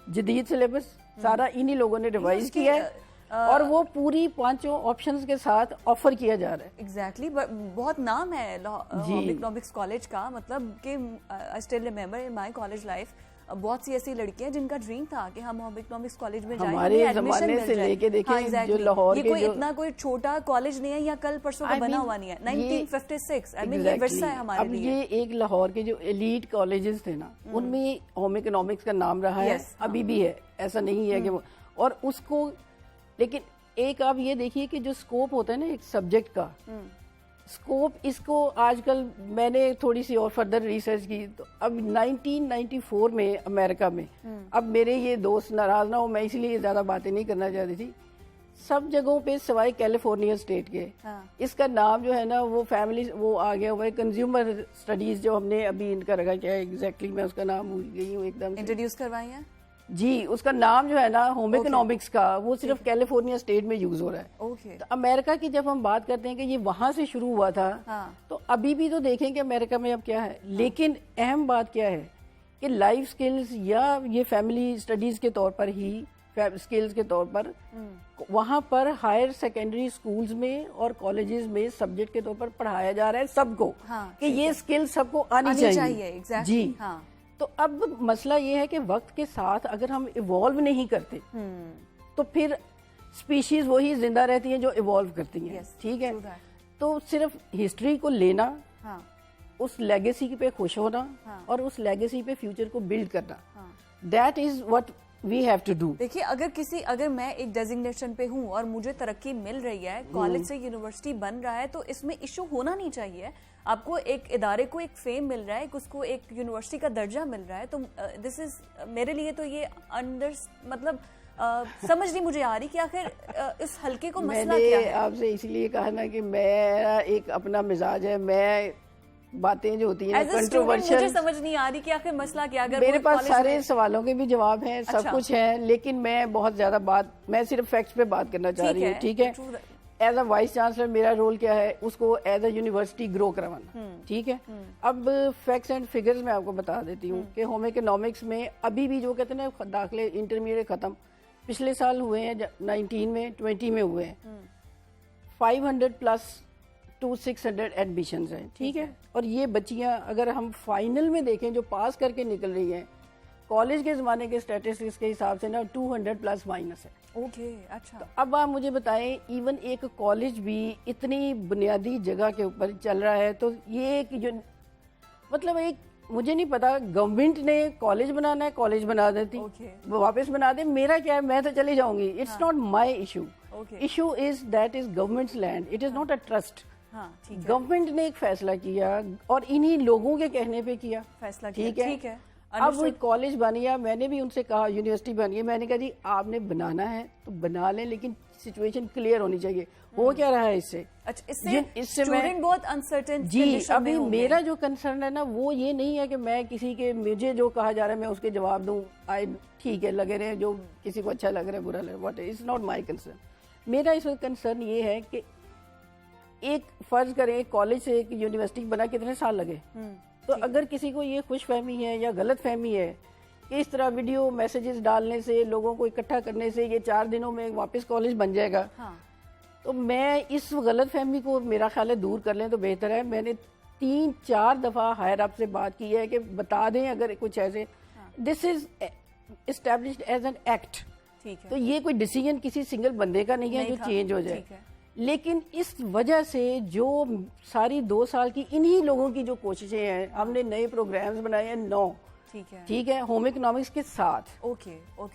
जदीद सिलेबस सारा इन्हीं लोगों ने रिवाइज किया है और वो पूरी 5 ऑप्शंस के साथ ऑफर किया जा रहा है। एग्जैक्टली बहुत नाम है होम इकोनॉमिक्स कॉलेज का, मतलब कि I still remember in my college life बहुत सी ऐसी लड़कियां जिनका ड्रीम था कि हम होम इकोनॉमिक्स कॉलेज में जाएं, हमारे ज़माने से लेके देखें। हाँ, exactly. जो लाहौर ये कोई इतना कोई छोटा कॉलेज नहीं है या कल परसों का बना हुआ नहीं है। 1956 आई मीन ये विरसा है हमारे लिए। अब ये एक लाहौर के जो एलीट कॉलेजेस थे ना, उनमें होम इकोनॉमिक्स का नाम रहा है, अभी भी है, ऐसा नहीं है कि वो, और उसको, लेकिन एक आप ये देखिए कि जो स्कोप होता है ना एक सब्जेक्ट का स्कोप, इसको आजकल मैंने थोड़ी सी और फर्दर रिसर्च की तो अब 1994 में अमेरिका में, अब मेरे ये दोस्त नाराज ना हो, मैं इसलिए ज़्यादा बातें नहीं करना चाहती थी, सब जगहों पे सिवाय कैलिफोर्निया स्टेट के इसका नाम जो है ना वो फैमिली वो आ गया हुआ है कंज्यूमर स्टडीज, जो हमने अभी इनका रखा, क्या है एग्जैक्टली मैं उसका नाम भूल गई हूँ एकदम। इंट्रोड्यूस करवाई है जी, उसका नाम जो है ना होम इकोनॉमिक्स का, वो सिर्फ कैलिफोर्निया स्टेट में यूज हो रहा है। तो अमेरिका की जब हम बात करते हैं कि ये वहां से शुरू हुआ था, तो अभी भी तो देखें कि अमेरिका में अब क्या है। लेकिन अहम बात क्या है कि लाइफ स्किल्स या ये फैमिली स्टडीज के तौर पर ही स्किल्स के तौर पर वहां पर हायर सेकेंडरी स्कूल्स में और कॉलेजेस में सब्जेक्ट के तौर पर पढ़ाया जा रहा है सबको, कि ये स्किल सबको आनी चाहिए। जी हाँ। तो अब मसला ये है कि वक्त के साथ अगर हम इवॉल्व नहीं करते तो फिर स्पीशीज वही जिंदा रहती हैं जो इवॉल्व करती हैं। ठीक है, तो सिर्फ हिस्ट्री को लेना, उस लेगेसी पे खुश होना और उस लेगेसी पे फ्यूचर को बिल्ड करना, that is what we have to do. देखिए, अगर मैं एक डेजिग्नेशन पे हूँ और मुझे तरक्की मिल रही है, कॉलेज से यूनिवर्सिटी बन रहा है, तो इसमें इशू होना नहीं चाहिए। आपको एक इदारे को एक फेम मिल रहा है, उसको एक यूनिवर्सिटी का दर्जा मिल रहा है, तो दिस इज मेरे लिए तो ये मतलब समझ नहीं मुझे आ रही कि आखिर इस हल्के को मसला क्या है। मैंने आपसे इसलिए कहा ना कि मेरा एक अपना मिजाज है, मैं बातें जो होती है कंट्रोवर्शियल, मुझे समझ नहीं आ रही कि आखिर मसला क्या। अगर मेरे पास सारे सवालों के भी जवाब हैं, सब कुछ है, लेकिन मैं बहुत ज्यादा मैं सिर्फ फैक्ट्स पे बात करना चाह रही हूँ। ठीक है, एज अ वाइस चांसलर मेरा रोल क्या है, उसको एज अ यूनिवर्सिटी ग्रो करवाना। ठीक है, अब फैक्ट्स एंड फिगर्स मैं आपको बता देती हूँ कि होम इकोनॉमिक्स में अभी भी जो कहते हैं ना दाखिले इंटरमीडिएट खत्म पिछले साल हुए हैं, 19 में 20 में हुए हैं, 500 प्लस टू 600 एडमिशंस हैं। ठीक है, और ये बच्चियां अगर हम फाइनल में देखें जो पास करके निकल रही हैं, कॉलेज के ज़माने के स्टैटिस्टिक्स के हिसाब से ना 200 प्लस माइनस है। ओके, अच्छा। तो अब आप मुझे बताएं, इवन एक कॉलेज भी इतनी बुनियादी जगह के ऊपर चल रहा है, तो ये एक मतलब एक मुझे नहीं पता, गवर्नमेंट ने कॉलेज बनाना है, कॉलेज बना देती, वापस बना दे, मेरा क्या है, मैं तो चली जाऊंगी। It's not my issue, issue is that is governments land, it is not a trust. Government ने एक फैसला किया और इन्हीं लोगों के कहने पे किया फैसला। ठीक है, अब वो कॉलेज बन गया, मैंने भी उनसे कहा यूनिवर्सिटी बन गई, मैंने कहा जी आपने बनाना है तो बना लें, लेकिन सिचुएशन क्लियर होनी चाहिए। हो क्या रहा है इससे? अच्छा, इससे स्टूडेंट बहुत अनसर्टेन जी। अभी मेरा जो कंसर्न है ना वो ये नहीं है कि मैं किसी के, मुझे जो कहा जा रहा है मैं उसके जवाब दूं, ठीक है लगे रहे, जो किसी को अच्छा लग रहा है बुरा लग रहा है, what is not my concern. मेरा इस वक्त कंसर्न ये है कि एक फर्ज करें कॉलेज से एक यूनिवर्सिटी बना कितने साल लगे, तो अगर किसी को ये खुश फहमी है या गलत फहमी है कि इस तरह वीडियो मैसेजेस डालने से, लोगों को इकट्ठा करने से ये 4 दिनों में वापस कॉलेज बन जाएगा, तो मैं इस गलत फहमी को मेरा ख्याल है दूर कर लें तो बेहतर है। मैंने 3-4 दफा हायर अप से बात की है कि बता दें अगर कुछ ऐसे, this is established as an act. तो ये कोई डिसीजन किसी सिंगल बंदे का नहीं है जो चेंज हो जाए, लेकिन इस वजह से जो सारी 2 साल की इन्हीं लोगों की जो कोशिशें हैं, हमने नए प्रोग्राम्स बनाए हैं 9, ठीक है होम इकोनॉमिक्स के साथ। ओके,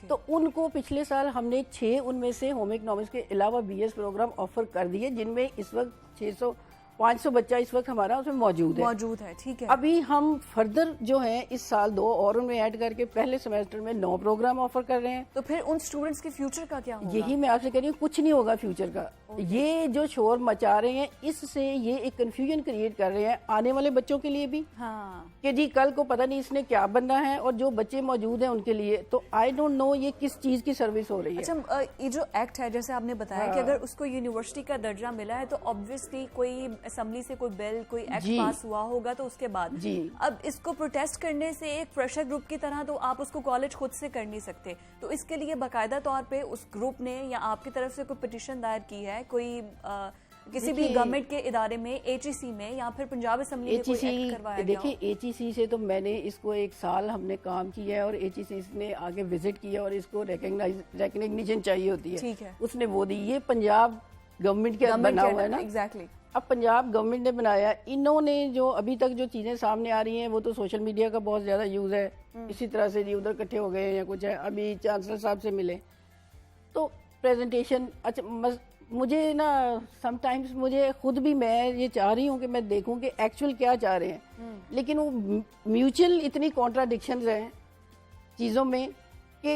तो उनको पिछले साल हमने 6 उनमें से होम इकोनॉमिक्स के अलावा BS प्रोग्राम ऑफर कर दिए, जिनमें इस वक्त 600 500 बच्चा इस वक्त हमारा उसमें मौजूद है। ठीक है। अभी हम फर्दर जो है इस साल 2 और उनमें ऐड करके पहले सेमेस्टर में 9 प्रोग्राम ऑफर कर रहे हैं। तो फिर उन स्टूडेंट्स के फ्यूचर का क्या होगा? यही मैं आपसे कह रही हूँ, कुछ नहीं होगा फ्यूचर का। ये जो शोर मचा रहे हैं इससे ये एक कंफ्यूजन क्रिएट कर रहे हैं आने वाले बच्चों के लिए भी, हाँ, कि जी कल को पता नहीं इसने क्या बनना है, और जो बच्चे मौजूद हैं उनके लिए तो आई डोंट नो ये किस चीज की सर्विस हो रही है। अच्छा, ये जो एक्ट है जैसे आपने बताया कि अगर उसको यूनिवर्सिटी का दर्जा मिला है तो ऑब्वियसली कोई असेंबली से कोई बिल, कोई एक्ट पास हुआ होगा तो उसके बाद जी। अब इसको प्रोटेस्ट करने से एक प्रेशर ग्रुप की तरह तो आप उसको कॉलेज खुद से कर नहीं सकते, तो इसके लिए बाकायदा तौर पे उस ग्रुप ने या आपकी तरफ से कोई पिटीशन दायर की है, कोई किसी भी गवर्नमेंट के इदारे में, एचईसी में या फिर पंजाब असेंबली में कोई एक्ट करवाया गया हो? देखिए एचईसी से तो मैंने इसको 1 साल हमने काम किया है और एचईसी ने आगे विजिट किया और इसको रिकग्निशन चाहिए होती है, ठीक है, उसने वो दी। ये पंजाब गवर्नमेंट के बना हुआ है ना, एग्जैक्टली। अब पंजाब गवर्नमेंट ने बनाया, इन्होंने जो अभी तक जो चीजें सामने आ रही हैं वो तो सोशल मीडिया का बहुत ज्यादा यूज है, इसी तरह से जी उधर इकट्ठे हो गए या कुछ है। अभी चांसलर साहब से मिले तो प्रेजेंटेशन, अच्छा मुझे ना समटाइम्स मुझे खुद भी, मैं ये चाह रही हूँ कि मैं देखूं कि एक्चुअल क्या चाह रहे हैं, लेकिन वो म्यूचुअल इतनी कॉन्ट्राडिक्शंस हैं चीज़ों में कि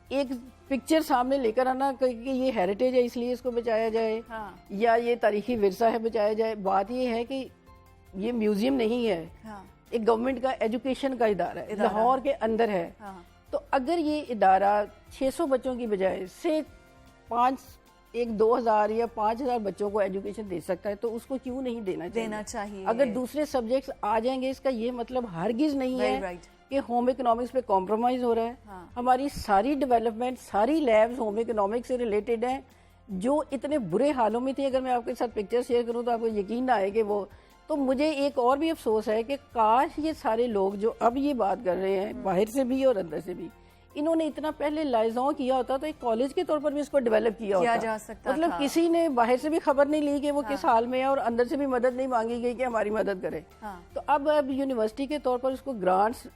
एक पिक्चर सामने लेकर आना कि ये हेरिटेज है इसलिए इसको बचाया जाए, हाँ, या ये तारीखी विरसा है बचाया जाए। बात ये है कि ये म्यूजियम नहीं है, हाँ, एक गवर्नमेंट का एजुकेशन का इदारा है, लाहौर के अंदर है। हाँ, तो अगर ये इदारा 600 बच्चों की बजाय से 2,000 या 5,000 बच्चों को एजुकेशन दे सकता है तो उसको क्यों नहीं देना चाहिए? अगर दूसरे सब्जेक्ट्स आ जाएंगे इसका ये मतलब हरगिज नहीं है कि होम इकोनॉमिक्स पे कॉम्प्रोमाइज हो रहा है। हाँ। हमारी सारी डेवलपमेंट, सारी लैब्स होम इकोनॉमिक्स से रिलेटेड हैं, जो इतने बुरे हालों में थी। अगर मैं आपके साथ पिक्चर शेयर करूं तो आपको यकीन ना आए कि वो, तो मुझे एक और भी अफसोस है कि काश ये सारे लोग जो अब ये बात कर रहे हैं, बाहर से भी और अंदर से भी, इन्होंने इतना पहले लाइजॉन किया होता तो एक कॉलेज के तौर पर भी इसको डेवलप किया होता। जा सकता मतलब था। किसी ने बाहर से भी खबर नहीं ली कि वो किस हाल में है और अंदर से भी मदद नहीं मांगी गई कि हमारी मदद करे। हाँ। तो अब यूनिवर्सिटी के तौर पर उसको ग्रांट्स,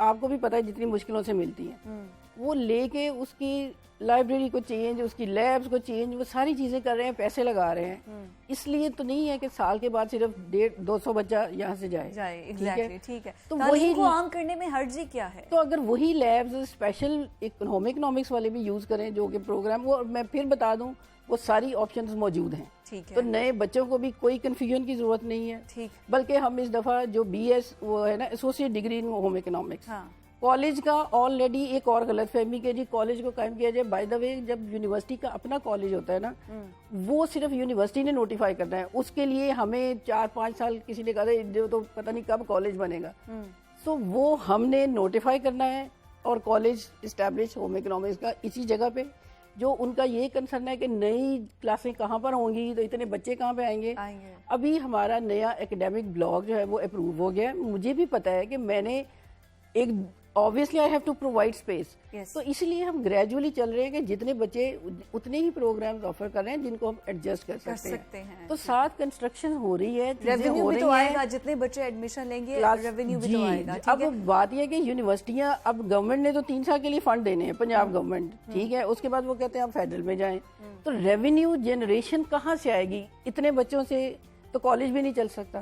आपको भी पता है जितनी मुश्किलों से मिलती हैं, वो लेके उसकी लाइब्रेरी को चेंज, उसकी लैब्स को चेंज, वो सारी चीजें कर रहे हैं, पैसे लगा रहे हैं। इसलिए तो नहीं है कि साल के बाद सिर्फ 150-200 बच्चा यहाँ से जाए। एग्जैक्टली, ठीक है। तो वही को आम करने में हर्जी क्या है? तो अगर वही लैब्स स्पेशल होम इकोनॉमिक्स वाले भी यूज करें, जो कि प्रोग्राम, वो मैं फिर बता दूं, वो सारी ऑप्शंस मौजूद हैं। ठीक है। तो नए बच्चों को भी कोई कंफ्यूजन की जरूरत नहीं है। ठीक। बल्कि हम इस दफा जो BS वो है ना, associate degree in home economics, हाँ। कॉलेज का ऑलरेडी एक और गलतफहमी के जी कॉलेज को कायम किया जाए। बाय द वे, जब यूनिवर्सिटी का अपना कॉलेज होता है ना, वो सिर्फ यूनिवर्सिटी ने नोटिफाई करना है, उसके लिए हमें 4-5 साल किसी ने कहा तो पता नहीं कब कॉलेज बनेगा, तो वो हमने नोटिफाई करना है। और कॉलेज इस्टेब्लिश होम इकोनॉमिक्स का इसी जगह पे, जो उनका ये कंसर्न है कि नई क्लासें कहाँ पर होंगी, तो इतने बच्चे कहाँ पे आएंगे। अभी हमारा नया एकेडमिक ब्लॉक जो है वो अप्रूव हो गया है। मुझे भी पता है कि मैंने एक, obviously I have to provide space, तो इसलिए हम ग्रेजुअली चल रहे हैं कि जितने बच्चे उतने ही प्रोग्राम्स ऑफर कर रहे हैं जिनको हम एडजस्ट कर सकते हैं। तो साथ कंस्ट्रक्शन हो रही है, रेवेन्यू भी तो आएगा, जितने बच्चे एडमिशन लेंगे रेवेन्यू भी तो आएगा। अब बात यह है कि यूनिवर्सिटियां, अब गवर्नमेंट ने तो 3 साल के लिए फंड देने हैं, पंजाब गवर्नमेंट, ठीक है, उसके बाद वो कहते हैं आप फेडरल में जाएं, तो रेवेन्यू जनरेशन कहाँ से आएगी? इतने बच्चों से तो कॉलेज भी नहीं चल सकता।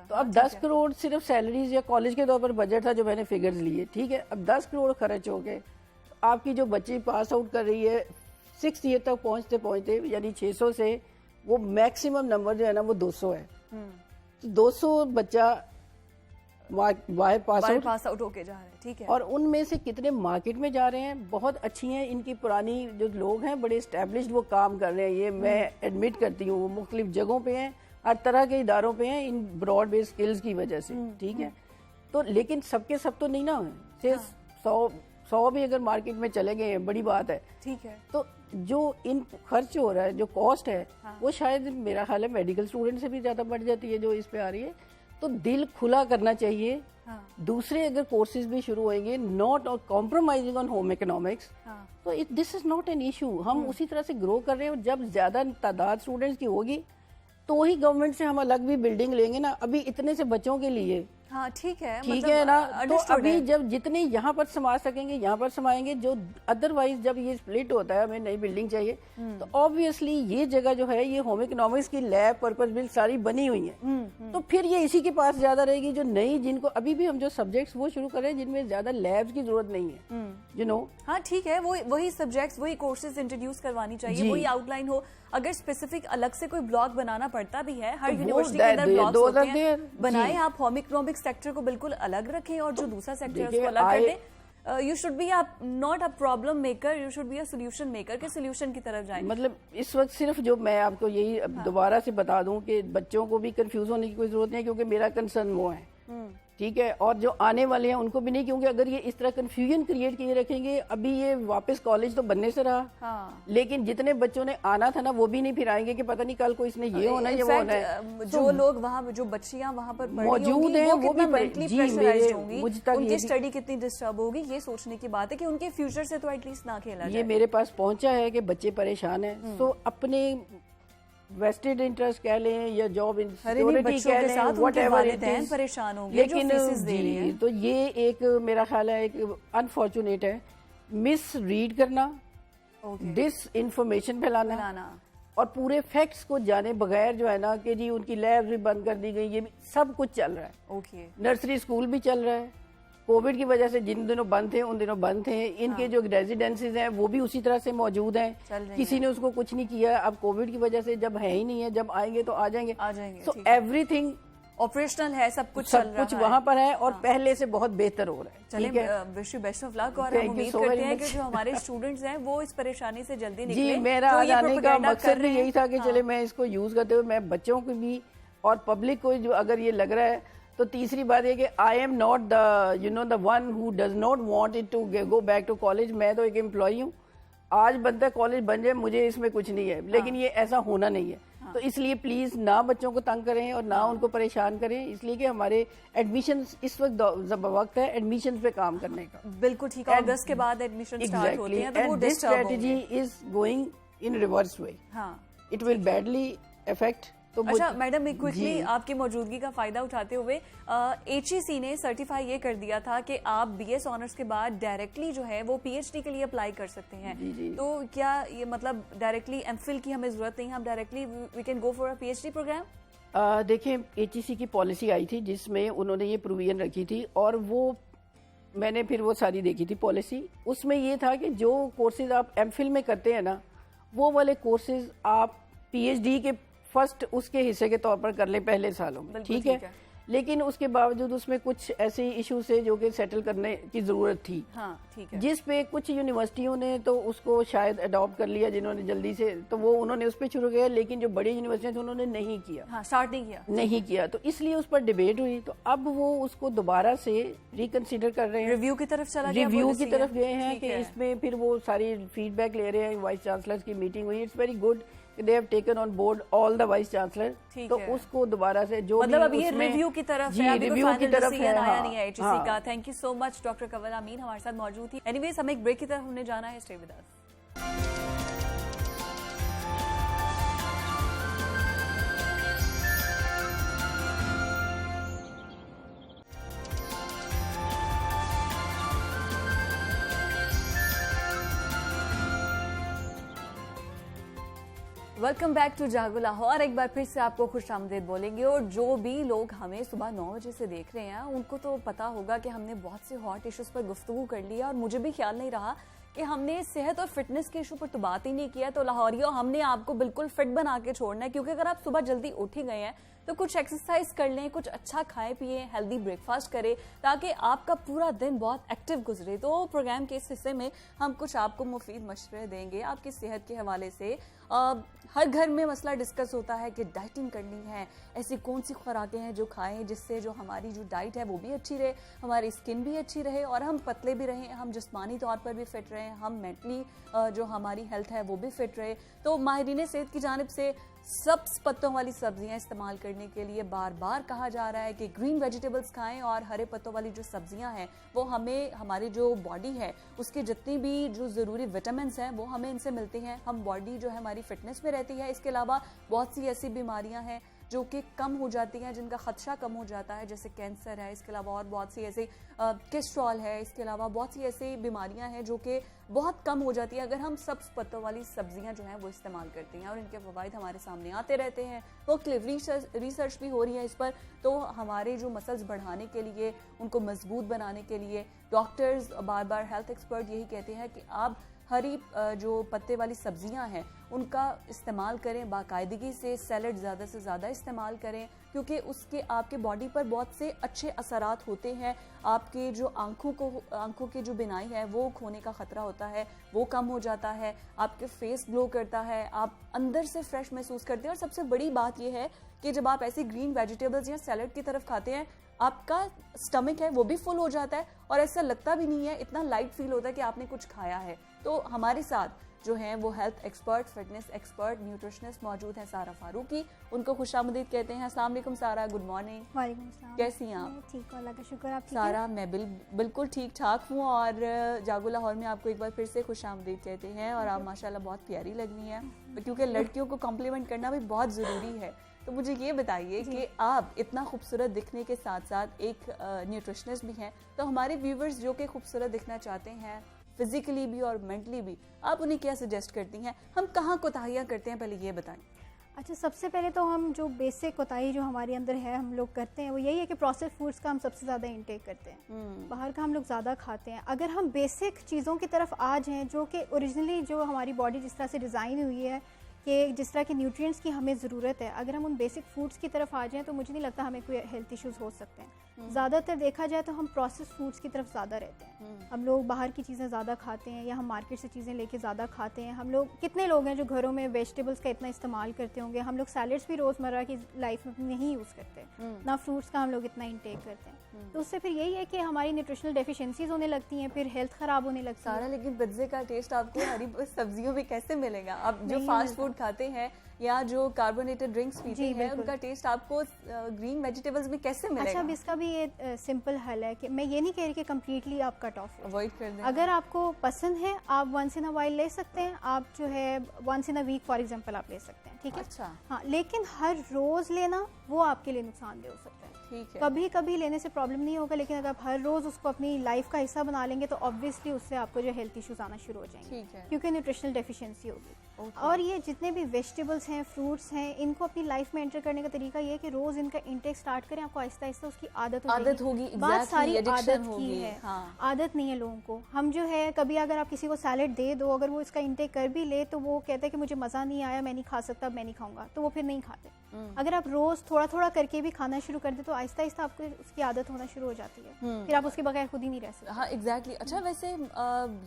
तो अब 10 करोड़ सिर्फ सैलरीज या कॉलेज के तौर पर बजट था जो मैंने फिगर्स लिए, ठीक है, अब 10 करोड़ खर्च हो गए। आपकी जो बच्ची पास आउट कर रही है 6th ईयर तक पहुंचते पहुंचते, यानी 600 से वो मैक्सिमम नंबर जो है ना वो 200 है। तो 200 बच्चा बाहर पास आउट होके जा रहे हैं, ठीक है। और उनमें से कितने मार्केट में जा रहे हैं, बहुत अच्छी हैं इनकी पुरानी जो लोग हैं, बड़े एस्टेब्लिश्ड वो काम कर रहे हैं, ये मैं एडमिट करती हूँ, वो मुख्तलिफ जगहों पे हैं, हर तरह के इदारों पे हैं, इन ब्रॉड बेस्ड स्किल्स की वजह से, ठीक है। तो लेकिन सबके सब तो नहीं ना है, सिर्फ 100 भी अगर मार्केट में चले गए हैं, बड़ी बात है, ठीक है। तो जो इन खर्च हो रहा है, जो कॉस्ट है, वो शायद मेरा ख्याल है मेडिकल स्टूडेंट से भी ज्यादा बढ़ जाती है जो इस पे आ रही है। तो दिल खुला करना चाहिए। दूसरे अगर कोर्सेज भी शुरू होंगे, not compromising on home economics, तो this is not an issue. हम उसी तरह से ग्रो कर रहे हैं, जब ज्यादा तादाद स्टूडेंट्स की होगी तो ही गवर्नमेंट से हम अलग भी बिल्डिंग लेंगे ना। अभी इतने से बच्चों के लिए हाँ ठीक है, ठीक मतलब है ना। तो understood अभी है। जब जितने यहाँ पर समा सकेंगे यहाँ पर समाएंगे, जो अदरवाइज जब ये स्प्लिट होता है, हमें नई बिल्डिंग चाहिए, तो ऑब्वियसली ये जगह जो है ये होम इकोनॉमिक्स की लैब पर्पस बिल्ड सारी बनी हुई है, तो फिर ये इसी के पास ज्यादा रहेगी। जो नई जिनको अभी भी हम जो सब्जेक्ट्स वो शुरू करें जिनमें ज्यादा लैब्स की जरूरत नहीं है, यू नो। हाँ ठीक है, वही सब्जेक्ट्स वही कोर्सेज इंट्रोड्यूस करवानी चाहिए, जी। वही आउटलाइन हो। अगर स्पेसिफिक अलग से कोई ब्लॉग बनाना पड़ता भी है, हर तो वो यूनिवर्सिटी के अंदर ब्लॉग्स those होते are हैं, there, बनाए जी। आप होम इकोनॉमिक्स सेक्टर को बिल्कुल अलग रखें और जो दूसरा सेक्टर है देखिए, उसको अलग कर दें। You should be not a problem maker, you should be a solution maker, के सोल्यूशन की तरफ जाए। मतलब इस वक्त सिर्फ जो मैं आपको यही अब दोबारा से बता दूं कि बच्चों को भी कंफ्यूज होने की कोई जरूरत नहीं, क्योंकि मेरा कंसर्न वो है, ठीक है, और जो आने वाले हैं उनको भी नहीं, क्योंकि अगर ये इस तरह कंफ्यूजन क्रिएट किए रखेंगे, अभी ये वापस कॉलेज तो बनने से रहा, हाँ। लेकिन जितने बच्चों ने आना था ना वो भी नहीं फिर आएंगे कि पता नहीं कल को इसने ये होना है या वो होना है। जो लोग वहाँ, जो बच्चियां वहाँ पर पढ़ रही मौजूद होंगी, हैं, वो वो भी मेंटली जी, प्रेशराइज्ड मेरे- होंगी, मुझ तक ये उनकी भी- स्टडी कितनी डिस्टर्ब होगी, ये सोचने की बात है कि उनके फ्यूचर से तो एटलीस्ट ना खेला ये जाए। मेरे पास पहुंचा है कि बच्चे परेशान हैं, तो अपने वेस्टेड इंटरेस्ट कह लें या जॉब इनसिक्योरिटी बच्चों कह के लें, साथ उनके व्हाटएवर इट वालिदैन इज, परेशान होंगे जो लेकिन फीसेस दे रही जी, हैं। तो ये एक मेरा ख्याल है एक अनफॉर्चुनेट है, मिस रीड करना, डिस इंफॉर्मेशन फैलाना फैलाना। और पूरे फैक्ट्स को जाने बगैर जो है ना कि जी उनकी लैब भी बंद कर दी गई, ये भी सब कुछ चल रहा है। ओके, नर्सरी स्कूल भी चल रहा है, कोविड की वजह से जिन दिनों बंद थे उन दिनों बंद थे, इनके जो रेजिडेंसीज हैं वो भी उसी तरह से मौजूद चल हैं, रही किसी ने उसको कुछ नहीं किया। अब कोविड की वजह से जब है ही नहीं है, जब आएंगे तो आ जाएंगे, आ जाएंगे, सो ठीक है। एवरीथिंग ऑपरेशनल है, सब कुछ चल सब रहा कुछ है। वहां पर है और पहले से बहुत बेहतर हो रहा है। ठीक चलिए, है, wish you best of luck, और Thank हम you उम्मीद so करते very हैं कि much. जो हमारे स्टूडेंट्स हैं वो इस परेशानी से जल्दी निकले। जी, मेरा जो आज ये आने का propaganda मकसद कर भी रहे यही हैं। था कि हाँ। चले मैं इसको यूज करते हुए मैं बच्चों को भी और पब्लिक को जो अगर ये लग रहा है, तो तीसरी बात ये कि I am not the one who does not want it to go back to college. मैं तो एक एम्प्लॉई हूँ, आज बनता है कॉलेज बन जाए, मुझे इसमें कुछ नहीं है, लेकिन ये ऐसा होना नहीं है। तो इसलिए प्लीज ना बच्चों को तंग करें और ना उनको परेशान करें, इसलिए कि हमारे एडमिशन इस वक्त है एडमिशन पे काम करने का। बिल्कुल ठीक है, अगस्त के बाद एडमिशन स्टार्ट होते हैं तो वो दिस डिस्टर्ब स्ट्रेटजी होंगे। Is going in reverse way, हाँ, इट विल बैडली अफेक्ट। तो अच्छा मैडम, एक क्विकली जी। आपकी मौजूदगी का फायदा उठाते हुए HEC ने सर्टिफाई ये कर दिया था कि आप BS ऑनर्स के बाद डायरेक्टली जो है वो PhD के लिए अप्लाई कर सकते हैं। जी, जी। तो क्या ये मतलब डायरेक्टली MPhil की हमें जरूरत नहीं है, हम directly we can go for a PhD programme? देखिए, HEC की पॉलिसी आई थी जिसमें उन्होंने ये प्रोविजन रखी थी, और वो मैंने फिर वो सारी देखी थी पॉलिसी। उसमें ये था कि जो कोर्सेज आप MPhil में करते हैं ना, वो वाले कोर्सेज आप PhD के फर्स्ट उसके हिस्से के तौर पर कर ले पहले सालों में, बिल्कुल ठीक ठीक है। है। लेकिन उसके बावजूद उसमें कुछ ऐसे इश्यूज थे जो कि सेटल करने की जरूरत थी, हाँ ठीक है। जिस पे कुछ यूनिवर्सिटियों ने तो उसको शायद अडॉप्ट कर लिया, जिन्होंने जल्दी से, तो वो उन्होंने उस पर शुरू किया, लेकिन जो बड़ी यूनिवर्सिटियां थी उन्होंने नहीं किया, हाँ, स्टार्ट नहीं किया। तो इसलिए उस पर डिबेट हुई, तो अब वो उसको दोबारा से रिकंसिडर कर रहे हैं, रिव्यू की तरफ चला गया, रिव्यू की policy तरफ है। गए हैं ठीक कि है। इसमें फिर वो सारी फीडबैक ले रहे हैं। वाइस चांसलर की मीटिंग हुई, it's very good, they have taken on board all the vice chancellor. ठीक तो है। उसको दोबारा से जो मतलब भी अब ये उसमें- रिव्यू की तरफ जी, है, अभी रिव्यू कोई की फाइनल तरफ डिसीजन है, आया हाँ, नहीं है HEC हाँ। का। Thank you so much, doctor Kanwal Amin हमारे साथ मौजूद थी। एनीवेज, हम एक ब्रेक की तरफ हमने जाना है, stay with us. Welcome back to Jago Lahore. एक बार फिर से आपको खुश आमदीद बोलेंगे, और जो भी लोग हमें सुबह 9 बजे से देख रहे हैं उनको तो पता होगा कि हमने बहुत से हॉट इश्यूज पर गुफ्तगू कर लिया, और मुझे भी ख्याल नहीं रहा कि हमने सेहत और फिटनेस के इशू पर तो बात ही नहीं किया। तो लाहौरियों, हमने आपको बिल्कुल फिट बना के छोड़ना है, क्योंकि अगर आप सुबह जल्दी उठ ही गए हैं तो कुछ एक्सरसाइज कर लें, कुछ अच्छा खाएं पिए, हेल्दी ब्रेकफास्ट करें, ताकि आपका पूरा दिन बहुत एक्टिव गुजरे। तो प्रोग्राम के इस हिस्से में हम कुछ आपको मुफीद मशवरे देंगे आपकी सेहत के हवाले से। हर घर में मसला डिस्कस होता है कि डाइटिंग करनी है, ऐसी कौन सी खुराकें हैं जो खाएं जिससे जो हमारी जो डाइट है वो भी अच्छी रहे, हमारी स्किन भी अच्छी रहे, और हम पतले भी रहें, हम जिस्मानी तौर पर भी फिट रहें, हम मेंटली जो हमारी हेल्थ है वो भी फिट रहे। तो माहिरीन सेहत की जानिब से सब्ज पत्तों वाली सब्जियां इस्तेमाल करने के लिए बार बार कहा जा रहा है कि ग्रीन वेजिटेबल्स खाएं, और हरे पत्तों वाली जो सब्जियां हैं वो हमें, हमारी जो बॉडी है उसके जितनी भी जो ज़रूरी विटामिन्स हैं वो हमें इनसे मिलते हैं। हम बॉडी जो है हमारी फिटनेस में रहती है। इसके अलावा बहुत सी ऐसी बीमारियां हैं जो कि कम हो जाती हैं, जिनका खदशा कम हो जाता है, जैसे कैंसर है, इसके अलावा और बहुत सी ऐसे कोलेस्ट्रॉल है, इसके अलावा बहुत सी ऐसी बीमारियां हैं जो कि बहुत कम हो जाती है अगर हम सब्ज पत्तों वाली सब्जियां जो हैं वो इस्तेमाल करते हैं, और इनके फ़वाइद हमारे सामने आते रहते हैं। वो रिसर्च भी हो रही है इस पर, तो हमारे जो मसल्स बढ़ाने के लिए, उनको मजबूत बनाने के लिए डॉक्टर्स बार बार, हेल्थ एक्सपर्ट यही कहते हैं कि आप हरी जो पत्ते वाली सब्जियां हैं उनका इस्तेमाल करें बाकायदगी से, सैलड ज़्यादा से ज़्यादा इस्तेमाल करें, क्योंकि उसके आपके बॉडी पर बहुत से अच्छे असरात होते हैं। आपके जो आंखों की जो बिनाई है वो खोने का ख़तरा होता है, वो कम हो जाता है, आपके फेस ग्लो करता है, आप अंदर से फ्रेश महसूस करते हैं। और सबसे बड़ी बात यह है कि जब आप ऐसी ग्रीन वेजिटेबल्स या सैलड की तरफ खाते हैं, आपका स्टमक है वो भी फुल हो जाता है और ऐसा लगता भी नहीं है, इतना लाइट फील होता है कि आपने कुछ खाया है। तो हमारे साथ जो हैं वो health expert, fitness expert, nutritionist मौजूद हैं, सारा फारूकी। उनको खुशामदीद कहते हैं। अस्सलाम वालेकुम सारा, गुड मॉर्निंग। वालेकुम अस्सलाम। कैसी हैं आप? ठीक हूँ, अल्लाह का शुक्र। आप ठीक सारा मैं बिल्कुल ठीक ठाक हूँ, और जागो लाहौर में आपको एक बार फिर से खुशामदीद कहते हैं। और आप माशाल्लाह बहुत प्यारी लग रही हैं, क्योंकि लड़कियों को कॉम्प्लीमेंट करना भी बहुत ज़रूरी है। तो मुझे ये बताइए कि आप इतना खूबसूरत दिखने के साथ साथ एक न्यूट्रिशनिस्ट भी हैं, तो हमारे व्यूवर्स जो कि खूबसूरत दिखना चाहते हैं फिजिकली भी और मेंटली भी, आप उन्हें क्या सजेस्ट करती हैं? हम कहाँ कोताहियाँ करते हैं, पहले ये बताएं। अच्छा, सबसे पहले तो हम जो बेसिक कोताही जो हमारे अंदर है हम लोग करते हैं वो यही है कि प्रोसेस फूड्स का हम सबसे ज़्यादा इंटेक करते हैं, बाहर का हम लोग ज़्यादा खाते हैं। अगर हम बेसिक चीज़ों की तरफ आ जाएँ जो कि ओरिजिनली जो हमारी बॉडी जिस तरह से डिज़ाइन हुई है कि जिस तरह के न्यूट्रिएंट्स की हमें ज़रूरत है, अगर हम उन बेसिक फूड्स की तरफ आ जाएं तो मुझे नहीं लगता हमें कोई हेल्थ इश्यूज़ हो सकते हैं। ज़्यादातर देखा जाए तो हम प्रोसेस फूड्स की तरफ ज़्यादा रहते हैं। हम लोग बाहर की चीज़ें ज़्यादा खाते हैं या हम मार्केट से चीज़ें लेके ज़्यादा खाते हैं। हम लोग कितने लोग हैं जो घरों में वेजिटेबल्स का इतना इस्तेमाल करते होंगे? हम लोग सैलड्स भी रोज़मर्रा की लाइफ में नहीं यूज़ करते, ना फ्रूट्स का हम लोग इतना इंटेक करते हैं। तो उससे फिर यही है कि हमारी न्यूट्रिशनल डेफिशिएंसीज होने लगती हैं, फिर हेल्थ ख़राब होने लगती है। सारा, लेकिन पिज़्ज़े का टेस्ट आपको हरी सब्जियों में कैसे मिलेगा? आप जो फास्ट फूड खाते हैं या जो कार्बोनेटेड ड्रिंक्स पीते हैं, उनका टेस्ट आपको ग्रीन वेजिटेबल्स में कैसे मिलेगा? अच्छा, अब इसका भी ये सिंपल हल है कि मैं ये नहीं कह रही कि कम्प्लीटली आप कट ऑफ अवॉइड कर दें। अगर आपको पसंद है आप वंस इन अ वाइल ले सकते हैं, आप जो है once in a week for example आप ले सकते हैं, ठीक है? अच्छा, हाँ, लेकिन हर रोज लेना वो आपके लिए नुकसानदेह हो सकता है। ठीक है। कभी कभी लेने से प्रॉब्लम नहीं होगा, लेकिन अगर आप हर रोज उसको अपनी लाइफ का हिस्सा बना लेंगे तो ऑब्वियसली उससे आपको जो हेल्थ इश्यूज आना शुरू हो जाएंगे, ठीक है। क्योंकि न्यूट्रिशनल डेफिशिएंसी होगी। और ये जितने भी वेजिटेबल्स हैं, फ्रूट्स हैं, इनको अपनी लाइफ में एंटर करने का तरीका ये है कि रोज इनका इंटेक स्टार्ट करें, आपको आहिस्ता आहिस्ता उसकी आदत होगी। बात सारी आदत होगी की है। हाँ। आदत नहीं है लोगों को। हम जो है कभी अगर आप किसी को सैलेड दे दो, अगर वो इसका इंटेक कर भी ले तो वो कहता है कि मुझे मज़ा नहीं आया, मैं नहीं खा सकता, मैं नहीं खाऊंगा, तो वो फिर नहीं खाते। अगर आप रोज थोड़ा थोड़ा करके भी खाना शुरू कर दे तो आहिस्ता आहिस्ता आपको उसकी आदत होना शुरू हो जाती है, फिर आप उसके बगैर खुद ही नहीं रह सकते। हाँ, एग्जैक्टली। अच्छा, वैसे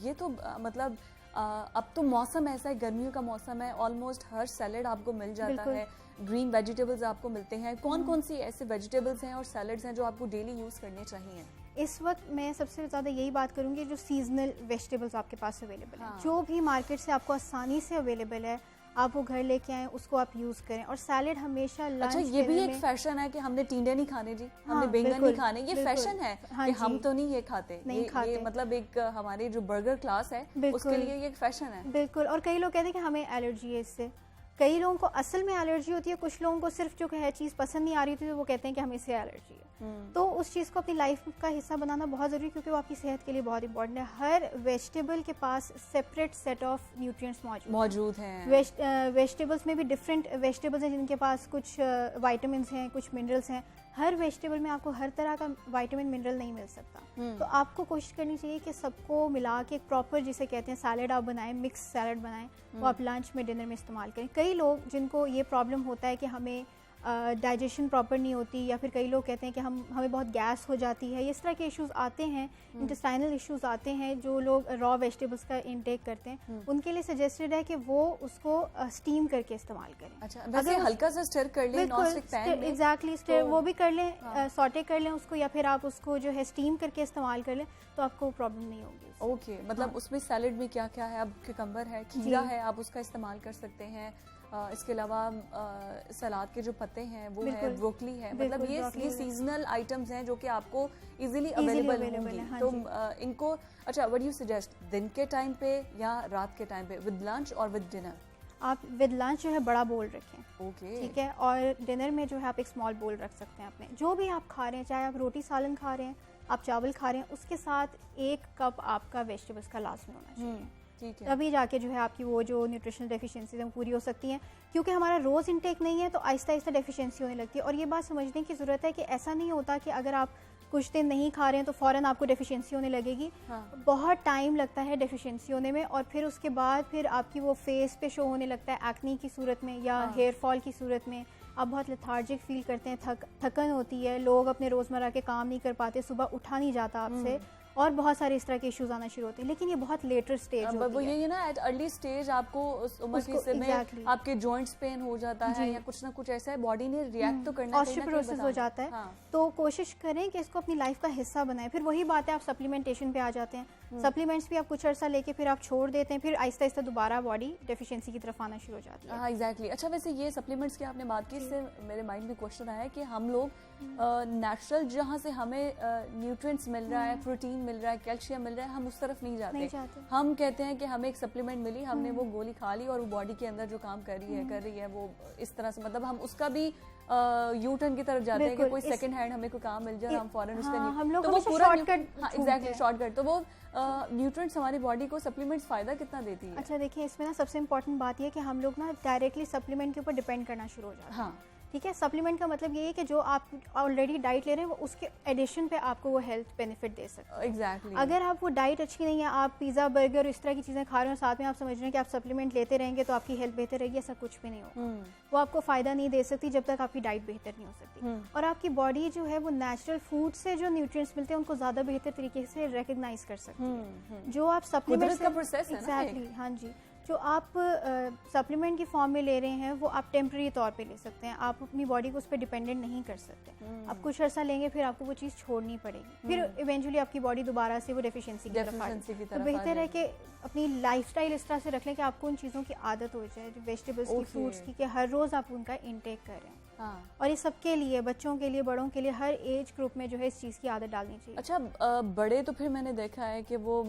ये तो मतलब अब तो मौसम ऐसा है, गर्मियों का मौसम है, ऑलमोस्ट हर सैलेड आपको मिल जाता है, ग्रीन वेजिटेबल्स आपको मिलते हैं। कौन कौन सी ऐसे वेजिटेबल्स हैं और सैलेड्स हैं जो आपको डेली यूज़ करने चाहिए? इस वक्त मैं सबसे ज़्यादा यही बात करूँगी जो सीजनल वेजिटेबल्स आपके पास अवेलेबल हैं, जो भी मार्केट से आपको आसानी से अवेलेबल है, आप वो घर लेके आएँ, उसको आप यूज़ करें। और सैलेड हमेशा लंच। अच्छा, ये भी एक फैशन है कि हमने टिंडे नहीं खाने जी, हमने बैंगन नहीं खाने, ये फैशन है कि हम तो नहीं ये खाते, ये मतलब एक हमारे जो बर्गर क्लास है उसके लिए ये एक फैशन है। बिल्कुल। और कई लोग कहते हैं कि हमें एलर्जी है इससे, कई लोगों को असल में एलर्जी होती है, कुछ लोगों को सिर्फ जो है चीज़ पसंद नहीं आ रही थी तो वो कहते हैं कि हमें इससे एलर्जी है। तो उस चीज़ को अपनी लाइफ का हिस्सा बनाना बहुत ज़रूरी है, क्योंकि वो आपकी सेहत के लिए बहुत इंपॉर्टेंट है। हर वेजिटेबल के पास सेपरेट सेट ऑफ न्यूट्रिएंट्स मौजूद हैं। वेजिटेबल्स में भी डिफरेंट वेजिटेबल्स हैं जिनके पास कुछ वाइटामिन हैं, कुछ मिनरल्स हैं। हर वेजिटेबल में आपको हर तरह का विटामिन मिनरल नहीं मिल सकता, तो आपको कोशिश करनी चाहिए कि सबको मिला के एक प्रॉपर, जिसे कहते हैं सैलेड आप बनाएं, मिक्स सैलेड बनाएं, वो आप लंच में, डिनर में इस्तेमाल करें। कई लोग जिनको ये प्रॉब्लम होता है कि हमें डाइजेशन प्रॉपर नहीं होती, या फिर कई लोग कहते हैं कि हमें बहुत गैस हो जाती है, इस तरह के इश्यूज आते हैं, इंटेस्टाइनल इश्यूज आते हैं, जो लोग रॉ वेजिटेबल्स का इंटेक करते हैं उनके लिए सजेस्टेड है कि वो उसको स्टीम करके इस्तेमाल करें। अच्छा, वैसे हल्का सा स्टर कर लें नॉनस्टिक पैन में, एग्जैक्टली, स्टर वो भी कर लें, सॉटे कर लें उसको, या फिर आप उसको जो है स्टीम करके इस्तेमाल कर लें तो आपको प्रॉब्लम नहीं होगी। ओके, मतलब उसमें सैलेड में क्या क्या है? अब क्यूकम्बर है, खीरा है, आप उसका इस्तेमाल कर सकते हैं। इसके अलावा सलाद के जो पत्ते हैं वो है, ब्रोकली है, मतलब ये सीजनल आइटम्स हैं जो कि आपको इजीली अवेलेबल होंगी। तो इनको, अच्छा, व्हाट डू यू सजेस्ट, दिन के टाइम पे या रात के टाइम पे, विद लंच और विद डिनर? आप विद लंच जो है बड़ा बोल रखें, ओके, ठीक है, और डिनर में जो है आप एक स्मॉल बोल रख सकते हैं अपने। जो भी आप खा रहे हैं, चाहे आप रोटी सालन खा रहे हैं, आप चावल खा रहे हैं, उसके साथ 1 कप आपका वेजिटेबल्स का लाजमी होना चाहिए। ठीक है। तभी जाके जो है आपकी वो जो न्यूट्रिशनल डेफिशिएंसीज हैं पूरी हो सकती हैं, क्योंकि हमारा रोज़ इंटेक नहीं है तो आहिस्ता आहिस्ता डेफिशिएंसी होने लगती है। और ये बात समझने की ज़रूरत है कि ऐसा नहीं होता कि अगर आप कुछ दिन नहीं खा रहे हैं तो फ़ौरन आपको डेफिशिएंसी होने लगेगी। हाँ। बहुत टाइम लगता है डेफिशिएंसी होने में, और फिर उसके बाद फिर आपकी वो फेस पे शो होने लगता है एक्ने की सूरत में या हाँ। हेयर फॉल की सूरत में। आप बहुत लेथार्जिक फील करते हैं, थकन होती है, लोग अपने रोज़मर्रा के काम नहीं कर पाते, सुबह उठा नहीं जाता आपसे, और बहुत सारे इस तरह के इश्यूज आना शुरू होते हैं। लेकिन ये बहुत लेटर स्टेज वो होती है। यही है ना, एट अर्ली स्टेज आपको उस उम्र के उसको हिस्से में exactly। आपके जॉइंट्स पेन हो जाता है या कुछ ना कुछ ऐसा है, बॉडी ने रिएक्ट तो करना है, कहीं ना कहीं ऑस्टियोपोरोसिस हो बताना। जाता है। हाँ। तो कोशिश करें कि इसको अपनी लाइफ का हिस्सा बनाएं। फिर वही बात है, आप सप्लीमेंटेशन पे आ जाते हैं। सप्लीमेंट्स भी आप कुछ अर्सा लेके फिर आप छोड़ देते हैं, फिर आहिस्ता आहिस्ता दोबारा बॉडी डेफिशिएंसी की तरफ आना शुरू हो जाती है। हाँ एग्जैक्टली। अच्छा, वैसे ये सप्लीमेंट्स की आपने बात की, इससे मेरे माइंड में क्वेश्चन आया कि हम लोग नेचुरल जहाँ से हमें न्यूट्रिएंट्स मिल रहा है, प्रोटीन मिल रहा है, कैल्शियम मिल रहा है, हम उस तरफ नहीं जाते। हम कहते हैं कि हमें एक सप्लीमेंट मिली, हमने वो गोली खा ली और वो बॉडी के अंदर जो काम कर रही है वो इस तरह से, मतलब हम उसका भी यू टर्न की तरफ जाते हैं कि कोई सेकंड हैंड हमें कोई काम मिल जाए, हम फौरन उसका हाँ, हम लोग तो वो हमेशा पूरा शॉर्टकट हाँ एग्जैक्टली शॉर्टकट। तो वो न्यूट्रिएंट्स हमारी बॉडी को सप्लीमेंट्स फायदा कितना देती है? अच्छा देखिए, इसमें ना सबसे इम्पोर्टेंट बात यह है कि हम लोग ना डायरेक्टली सप्लीमेंट के ऊपर डिपेंड करना शुरू हो जाते हैं। हाँ, ठीक है। सप्लीमेंट का मतलब ये है कि जो आप ऑलरेडी डाइट ले रहे हैं वो उसके एडिशन पे आपको वो हेल्थ बेनिफिट दे सकते हैं। एग्जैक्टली। अगर आप वो डाइट अच्छी नहीं है, आप पिज़्ज़ा बर्गर इस तरह की चीज़ें खा रहे हो, साथ में आप समझ रहे हैं कि आप सप्लीमेंट लेते रहेंगे तो आपकी हेल्थ बेहतर रहेगी, ऐसा कुछ भी नहीं होगा। वो आपको फ़ायदा नहीं दे सकती जब तक आपकी डाइट बेहतर नहीं हो सकती। और आपकी बॉडी जो है वो नेचुरल फूड से जो न्यूट्रिएंट्स मिलते हैं उनको ज़्यादा बेहतर तरीके से रिकग्नाइज कर सकती है। जो आप सप्लीमेंट कुदरत का process है ना एग्जैक्टली, हाँ जी, जो आप सप्लीमेंट की फॉर्म में ले रहे हैं वो आप टेम्प्रेरी तौर पे ले सकते हैं। आप अपनी बॉडी को उस पर डिपेंडेंट नहीं कर सकते। आप कुछ अर्सा लेंगे, फिर आपको वो चीज़ छोड़नी पड़ेगी, फिर इवेंचुअली आपकी बॉडी दोबारा से वो डेफिशिएंसी की तरफ आ जाएगी। तो बेहतर है कि अपनी लाइफस्टाइल इस तरह से रख लें कि आपको उन चीज़ों की आदत हो जाए, वेजिटेबल्स की, फ्रूट्स की, कि हर रोज़ आप उनका इंटेक करें। हाँ। और ये सबके लिए, बच्चों के लिए, बड़ों के लिए, हर एज ग्रुप में जो है इस चीज़ की आदत डालनी चाहिए। अच्छा, बड़े तो फिर मैंने देखा है कि वो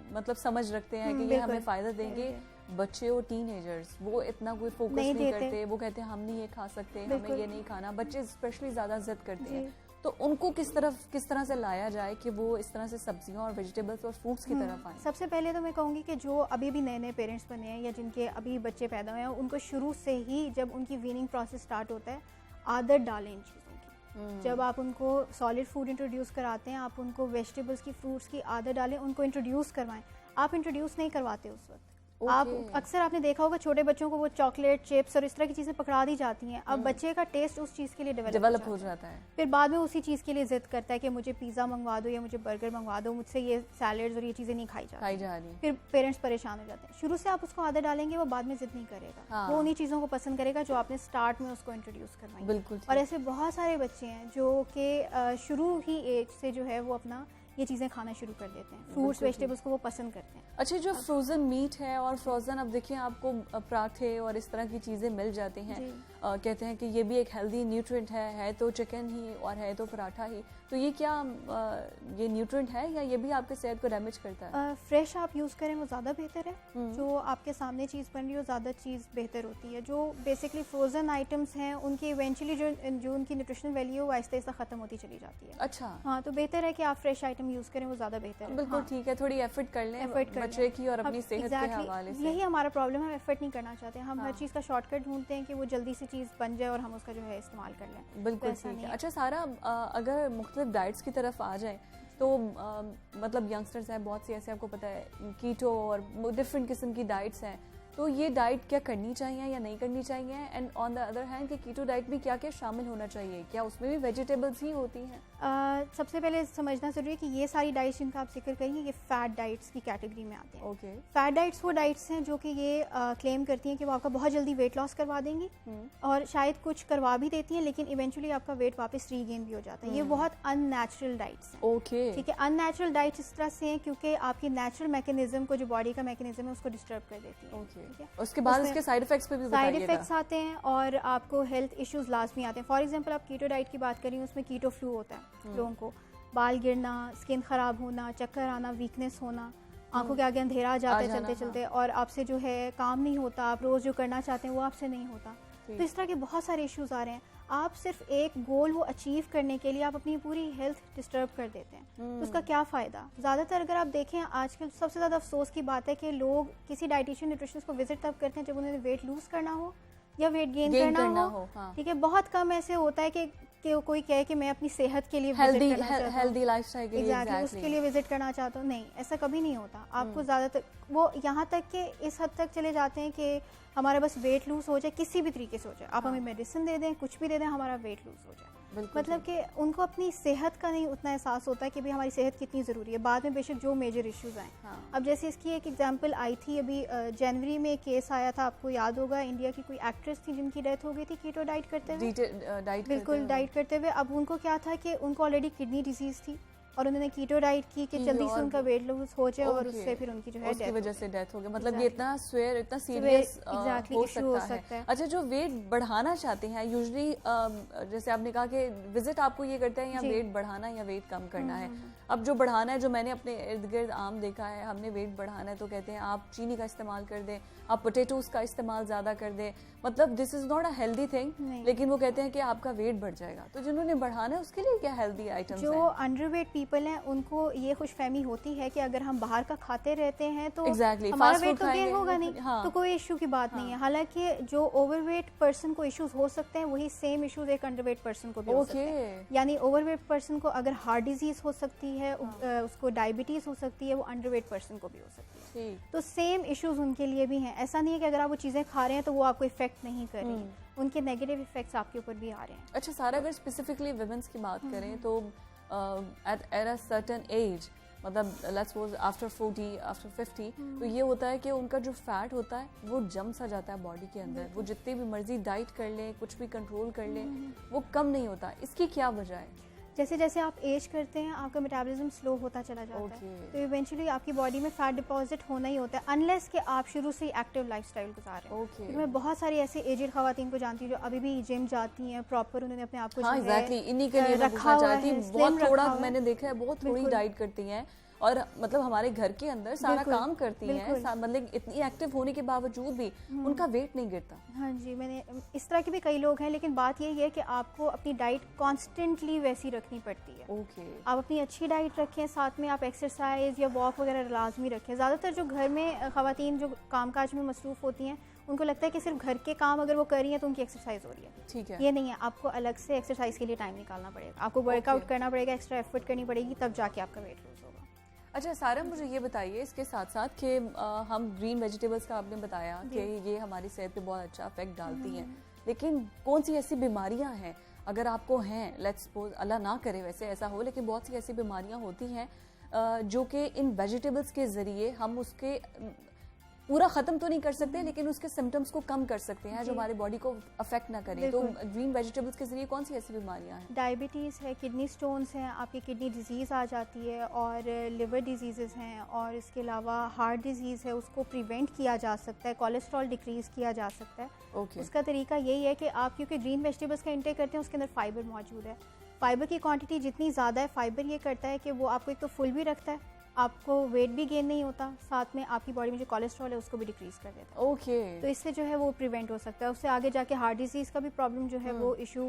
मतलब समझ रखते हैं कि ये हमें फ़ायदा देंगे। बच्चे और टीनेजर्स वो इतना कोई फोकस नहीं करते, वो कहते हैं हम नहीं ये खा सकते, हमें ये नहीं खाना। बच्चे स्पेशली ज़्यादा जिद करते हैं, तो उनको किस तरह से लाया जाए कि वो इस तरह से सब्जियां और वेजिटेबल्स और फ्रूट्स की तरफ आए? सबसे पहले तो मैं कहूँगी कि जो अभी भी नए नए पेरेंट्स बने हैं या जिनके अभी बच्चे पैदा हुए हैं, उनको शुरू से ही जब उनकी वीनिंग प्रोसेस स्टार्ट होता है, आदत डालें इन चीज़ों की। जब आप उनको सॉलिड फूड इंट्रोड्यूस कराते हैं, आप उनको वेजिटेबल्स की, फ्रूट्स की आदत डालें, उनको इंट्रोड्यूस करवाएं। आप इंट्रोड्यूस नहीं करवाते उस वक्त। आप अक्सर आपने देखा होगा छोटे बच्चों को वो चॉकलेट, चिप्स और इस तरह की चीज़ें पकड़ा दी जाती हैं। अब बच्चे का टेस्ट उस चीज़ के लिए डेवलप हो जाता है। फिर बाद में उसी चीज़ के लिए जिद करता है कि मुझे पिज़्ज़ा मंगवा दो या मुझे बर्गर मंगवा दो, मुझसे ये सैलड्स और ये चीज़ें नहीं खाई जा रही। फिर पेरेंट्स परेशान हो जाते हैं। शुरू से आप उसको आदत डालेंगे, वो बाद में जिद नहीं करेगा। वो उन्हीं चीज़ों को पसंद करेगा जो आपने स्टार्ट में उसको इंट्रोड्यूस करवाई। बिल्कुल। और ऐसे बहुत सारे बच्चे हैं जो कि शुरू ही एज से जो है वो अपना ये चीज़ें खाना शुरू कर देते हैं। फ्रूट्स, वेजिटेबल्स को वो पसंद करते हैं। अच्छा, जो फ्रोज़न मीट है और फ्रोज़न, अब देखिए आपको पराठे और इस तरह की चीज़ें मिल जाती हैं। कहते हैं कि ये भी एक हेल्दी न्यूट्रिएंट है तो चिकन ही और है तो पराठा ही। तो ये क्या ये न्यूट्रिएंट है या ये भी आपके सेहत को डैमेज करता है? फ्रेश आप यूज़ करें वो ज़्यादा बेहतर है। जो आपके सामने चीज़ बन रही है वो ज़्यादा चीज़ बेहतर होती है। जो बेसिकली फ्रोज़न आइटम्स हैं उनकी इवेंचुअली जो उनकी न्यूट्रिशनल वैल्यू है वो आहिस्ता आहिस्ता ख़त्म होती चली जाती है। अच्छा। हाँ, तो बेहतर है कि आप फ्रेश आइटम यूज़ करें, वो ज़्यादा बेहतर है। बिल्कुल ठीक है, थोड़ी एफर्ट कर लें बच्चे की और अपनी सेहत के हवाले से। यही हमारा प्रॉब्लम है, हम एफर्ट नहीं करना चाहते। हम हर चीज़ का शॉर्टकट ढूंढते हैं कि वो जल्दी से चीज़ बन जाए और हम उसका जो है इस्तेमाल कर लें। बिल्कुल ठीक है। अच्छा सारा, अगर मुख्तलिफ डाइट्स की तरफ आ जाए तो मतलब यंगस्टर्स हैं बहुत सी ऐसे, आपको पता है कीटो और डिफरेंट किस्म की डाइट्स हैं, तो ये डाइट क्या करनी चाहिए या नहीं करनी चाहिए? And on the other hand कि कीटो डाइट में क्या क्या शामिल होना चाहिए? क्या उसमें भी वेजिटेबल्स ही होती हैं? सबसे पहले समझना ज़रूरी है कि ये सारी डाइट्स जिनका आप जिक्र करेंगे ये फैट डाइट्स की कैटेगरी में आते हैं। ओके। फैट डाइट्स वो डाइट्स हैं जो कि ये क्लेम करती हैं कि वो आपका बहुत जल्दी वेट लॉस करवा देंगी और शायद कुछ करवा भी देती हैं, लेकिन इवेंचुअली आपका वेट वापस रीगेन भी हो जाता है। ये बहुत अननेचुरल डाइट्स हैं। ओके, ठीक है। अननेचुरल डाइट्स इस तरह से हैं क्योंकि आपकी नेचुरल मैकेनिज्म को, जो बॉडी का मैकेनिज्म है, उसको डिस्टर्ब कर देती है। ओके। उसके बाद इसके साइड इफेक्ट्स पे भी बताइएगा। साइड इफेक्ट्स आते हैं और आपको हेल्थ इश्यूज लाजमी आते हैं। फॉर एग्जांपल आप कीटो डाइट की बात करें, उसमें कीटो फ्लू होता है। लोगों को बाल गिरना, स्किन ख़राब होना, चक्कर आना, वीकनेस होना, आंखों के आगे अंधेरा आ जाता है जाना, चलते चलते, और आपसे जो है काम नहीं होता, आप रोज़ जो करना चाहते हैं वो आपसे नहीं होता। तो इस तरह के बहुत सारे इश्यूज आ रहे हैं। आप सिर्फ एक गोल वो अचीव करने के लिए आप अपनी पूरी हेल्थ डिस्टर्ब कर देते हैं, तो उसका क्या फ़ायदा। ज़्यादातर अगर आप देखें आजकल सबसे ज़्यादा अफसोस की बात है कि लोग किसी डाइटिशियन न्यूट्रिशनिस्ट को विजिट तब करते हैं जब उन्हें वेट लूज़ करना हो या वेट गेन करना हो। हाँ। ठीक है, बहुत कम ऐसे होता है कि कोई कहे कि मैं अपनी सेहत के लिए हेल्दी लाइफस्टाइल के लिए एग्जैक्टली उसके लिए विजिट करना चाहता हूँ। नहीं, ऐसा कभी नहीं होता। आपको ज़्यादातर वो यहाँ तक कि इस हद तक चले जाते हैं कि हमारा बस वेट लूज हो जाए, किसी भी तरीके से हो जाए, आप हमें मेडिसिन दे दें, कुछ भी दे दें, हमारा वेट लूज हो जाए। मतलब कि उनको अपनी सेहत का नहीं उतना एहसास होता है कि भाई हमारी सेहत कितनी ज़रूरी है। बाद में बेशक जो मेजर इश्यूज आए। अब जैसे इसकी एक एग्जांपल आई थी अभी जनवरी में, केस आया था, आपको याद होगा, इंडिया की कोई एक्ट्रेस थी जिनकी डेथ हो गई थी कीटो डाइट करते हुए। बिल्कुल डाइट करते हुए। अब उनको क्या था कि उनको ऑलरेडी किडनी डिजीज थी और उन्होंने कीटो डाइट की कि जल्दी से उनका वेट लूज हो जाए और उससे फिर उनकी जो है उसकी वजह से डेथ हो गई। मतलब ये इतना सीरियस हो सकता है। अच्छा, जो वेट बढ़ाना चाहते हैं यूजुअली जैसे आपने कहा कि विजिट आपको ये करते हैं या वेट बढ़ाना या वेट कम करना है। अब जो बढ़ाना है, जो मैंने अपने इर्द गिर्द आम देखा है, हमने वेट बढ़ाना है तो कहते हैं आप चीनी का इस्तेमाल कर दें, आप पोटैटोज का इस्तेमाल ज़्यादा कर दें। मतलब this is not a healthy thing, लेकिन वो कहते हैं कि आपका वेट बढ़ जाएगा। तो जिन्होंने बढ़ाना है उसके लिए क्या हेल्दी आइटम्स हैं? जो अंडरवेट पीपल हैं उनको ये खुशफहमी होती है कि अगर हम बाहर का खाते रहते हैं तो हमारा वेट तो गेन होगा नहीं, तो कोई इशू की बात नहीं है। हालांकि जो ओवरवेट पर्सन को इश्यूज हो सकते हैं वही सेम इश्यूज एक अंडरवेट पर्सन को भी हो सकते हैं। यानी ओवरवेट पर्सन को अगर हार्ट डिजीज हो सकती है, उसको डायबिटीज हो सकती है, वो अंडरवेट पर्सन को भी हो सकती है। तो सेम इश्यूज उनके लिए भी हैं। ऐसा नहीं है कि अगर आप वो चीज़ें खा रहे हैं तो वो आपको इफेक्ट नहीं कर रही, उनके नेगेटिव इफेक्ट्स आपके ऊपर भी आ रहे हैं। अच्छा सारा, अगर स्पेसिफिकली वुमेन्स की बात करें तो at a certain age, मतलब लेट्स सपोज आफ्टर 40 आफ्टर 50, तो ये होता है कि उनका जो फैट होता है वो जम सा जाता है बॉडी के अंदर। वो जितनी भी मर्जी डाइट कर ले, कुछ भी कंट्रोल कर ले, वो कम नहीं होता। इसकी क्या वजह है? जैसे जैसे आप एज करते हैं आपका मेटाबॉलिज्म स्लो होता चला जाता है, तो इवेंचुअली आपकी बॉडी में फैट डिपॉजिट होना ही होता है, अनलेस कि आप शुरू से ही एक्टिव लाइफस्टाइल गुजार रहे हैं। तो मैं बहुत सारी ऐसी एजेड खवातीन को जानती हूँ जो अभी भी जिम जाती हैं, प्रॉपर उन्होंने अपने आप को इन्हीं के लिए रखा हुआ है। बहुत थोड़ा मैंने देखा है, बहुत थोड़ी डाइट करती हैं और मतलब हमारे घर के अंदर सारा काम करती हैं, मतलब इतनी एक्टिव होने के बावजूद भी उनका वेट नहीं गिरता। हाँ जी, मैंने इस तरह के भी कई लोग हैं, लेकिन बात यही है कि आपको अपनी डाइट कॉन्स्टेंटली वैसी रखनी पड़ती है। आप अपनी अच्छी डाइट रखें, साथ में आप एक्सरसाइज या वॉक वगैरह लाजमी रखें। ज़्यादातर जो घर में ख़वातीन जो कामकाज में मसरूफ़ होती हैं उनको लगता है कि सिर्फ घर के काम अगर वो कर रही हैं तो उनकी एक्सरसाइज हो रही है। ठीक है, ये नहीं है, आपको अलग से एक्सरसाइज के लिए टाइम निकालना पड़ेगा, आपको वर्कआउट करना पड़ेगा, एक्स्ट्रा एफर्ट करनी पड़ेगी, तब जाके आपका वेट लूज होगा। अच्छा सारा, मुझे ये बताइए इसके साथ साथ कि हम ग्रीन वेजिटेबल्स का आपने बताया कि ये हमारी सेहत पे बहुत अच्छा इफेक्ट डालती हैं, लेकिन कौन सी ऐसी बीमारियां हैं अगर आपको हैं, लेट्स सपोज अल्लाह ना करे वैसे ऐसा हो, लेकिन बहुत सी ऐसी बीमारियां होती हैं जो कि इन वेजिटेबल्स के ज़रिए हम उसके पूरा ख़त्म तो नहीं कर सकते लेकिन उसके सिम्टम्स को कम कर सकते हैं जो हमारी बॉडी को अफेक्ट ना करें। तो ग्रीन वेजिटेबल्स के जरिए कौन सी ऐसी बीमारियां हैं? डायबिटीज़ है, किडनी स्टोन्स हैं, आपकी किडनी डिजीज़ आ जाती है, और लिवर डिजीज़ हैं, और इसके अलावा हार्ट डिजीज़ है, उसको प्रिवेंट किया जा सकता है, कोलेस्ट्रॉल डिक्रीज़ किया जा सकता है। उसका तरीका यही है कि आप क्योंकि ग्रीन वेजिटेबल्स का इंटेक करते हैं उसके अंदर फाइबर मौजूद है। फाइबर की क्वांटिटी जितनी ज़्यादा है, फाइबर ये करता है कि वो आपको एक तो फुल भी रखता है, आपको वेट भी गेन नहीं होता, साथ में आपकी बॉडी में जो कोलेस्ट्रॉल है उसको भी डिक्रीज कर देता है। तो इससे जो है वो प्रिवेंट हो सकता है। उससे आगे जाके हार्ट डिजीज का भी प्रॉब्लम जो है वो इशू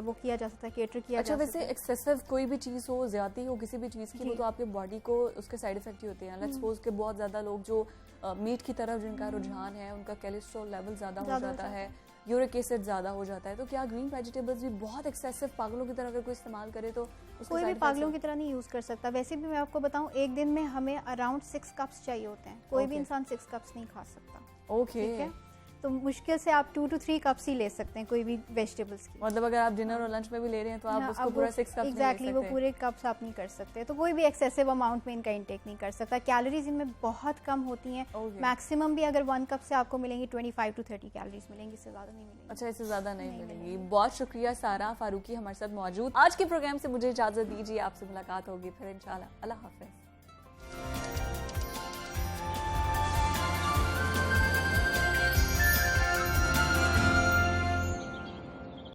वो किया जा सकता है, केटर किया जा सकता है। अच्छा, वैसे एक्सेसिव कोई भी चीज़ हो, ज्यादा हो किसी भी चीज़ की, वो तो आपके बॉडी को उसके साइड इफेक्ट ही होते हैं। लेट्स सपोज के बहुत ज़्यादा लोग जो मीट की तरफ जिनका रुझान है, उनका कोलेस्ट्रॉल लेवल ज़्यादा हो जाता है, यूरिक एसिड ज़्यादा हो जाता है, तो क्या ग्रीन वेजिटेबल्स भी बहुत एक्सेसिव पागलों की तरह अगर कोई इस्तेमाल करे तो कोई भी पागलों की तरह नहीं यूज़ कर सकता। वैसे भी मैं आपको बताऊं, एक दिन में हमें अराउंड 6 कप्स चाहिए होते हैं, कोई भी इंसान 6 कप्स नहीं खा सकता। ठीक है, तो मुश्किल से आप 2 to 3 कप्स ही ले सकते हैं कोई भी वेजिटेबल्स की। मतलब अगर आप डिनर और लंच में भी ले रहे हैं तो आप उसको पूरा 6 कप्स एग्जैक्टली वो पूरे कप्स आप नहीं कर सकते। तो कोई भी एक्सेसिव अमाउंट में इनका इंटेक नहीं कर सकता। कैलोरीज इनमें बहुत कम होती हैं, मैक्सिमम भी अगर 1 कप से आपको मिलेंगी 25 to 30 कैलोरीज मिलेंगी, इससे ज़्यादा नहीं मिलेंगी। अच्छा, इससे ज़्यादा नहीं मिलेंगी। बहुत शुक्रिया सारा फारूकी हमारे साथ मौजूद। आज के प्रोग्राम से मुझे इजाज़त दीजिए, आपसे मुलाकात होगी फिर इंशाल्लाह। अल्लाह हाफ़िज़।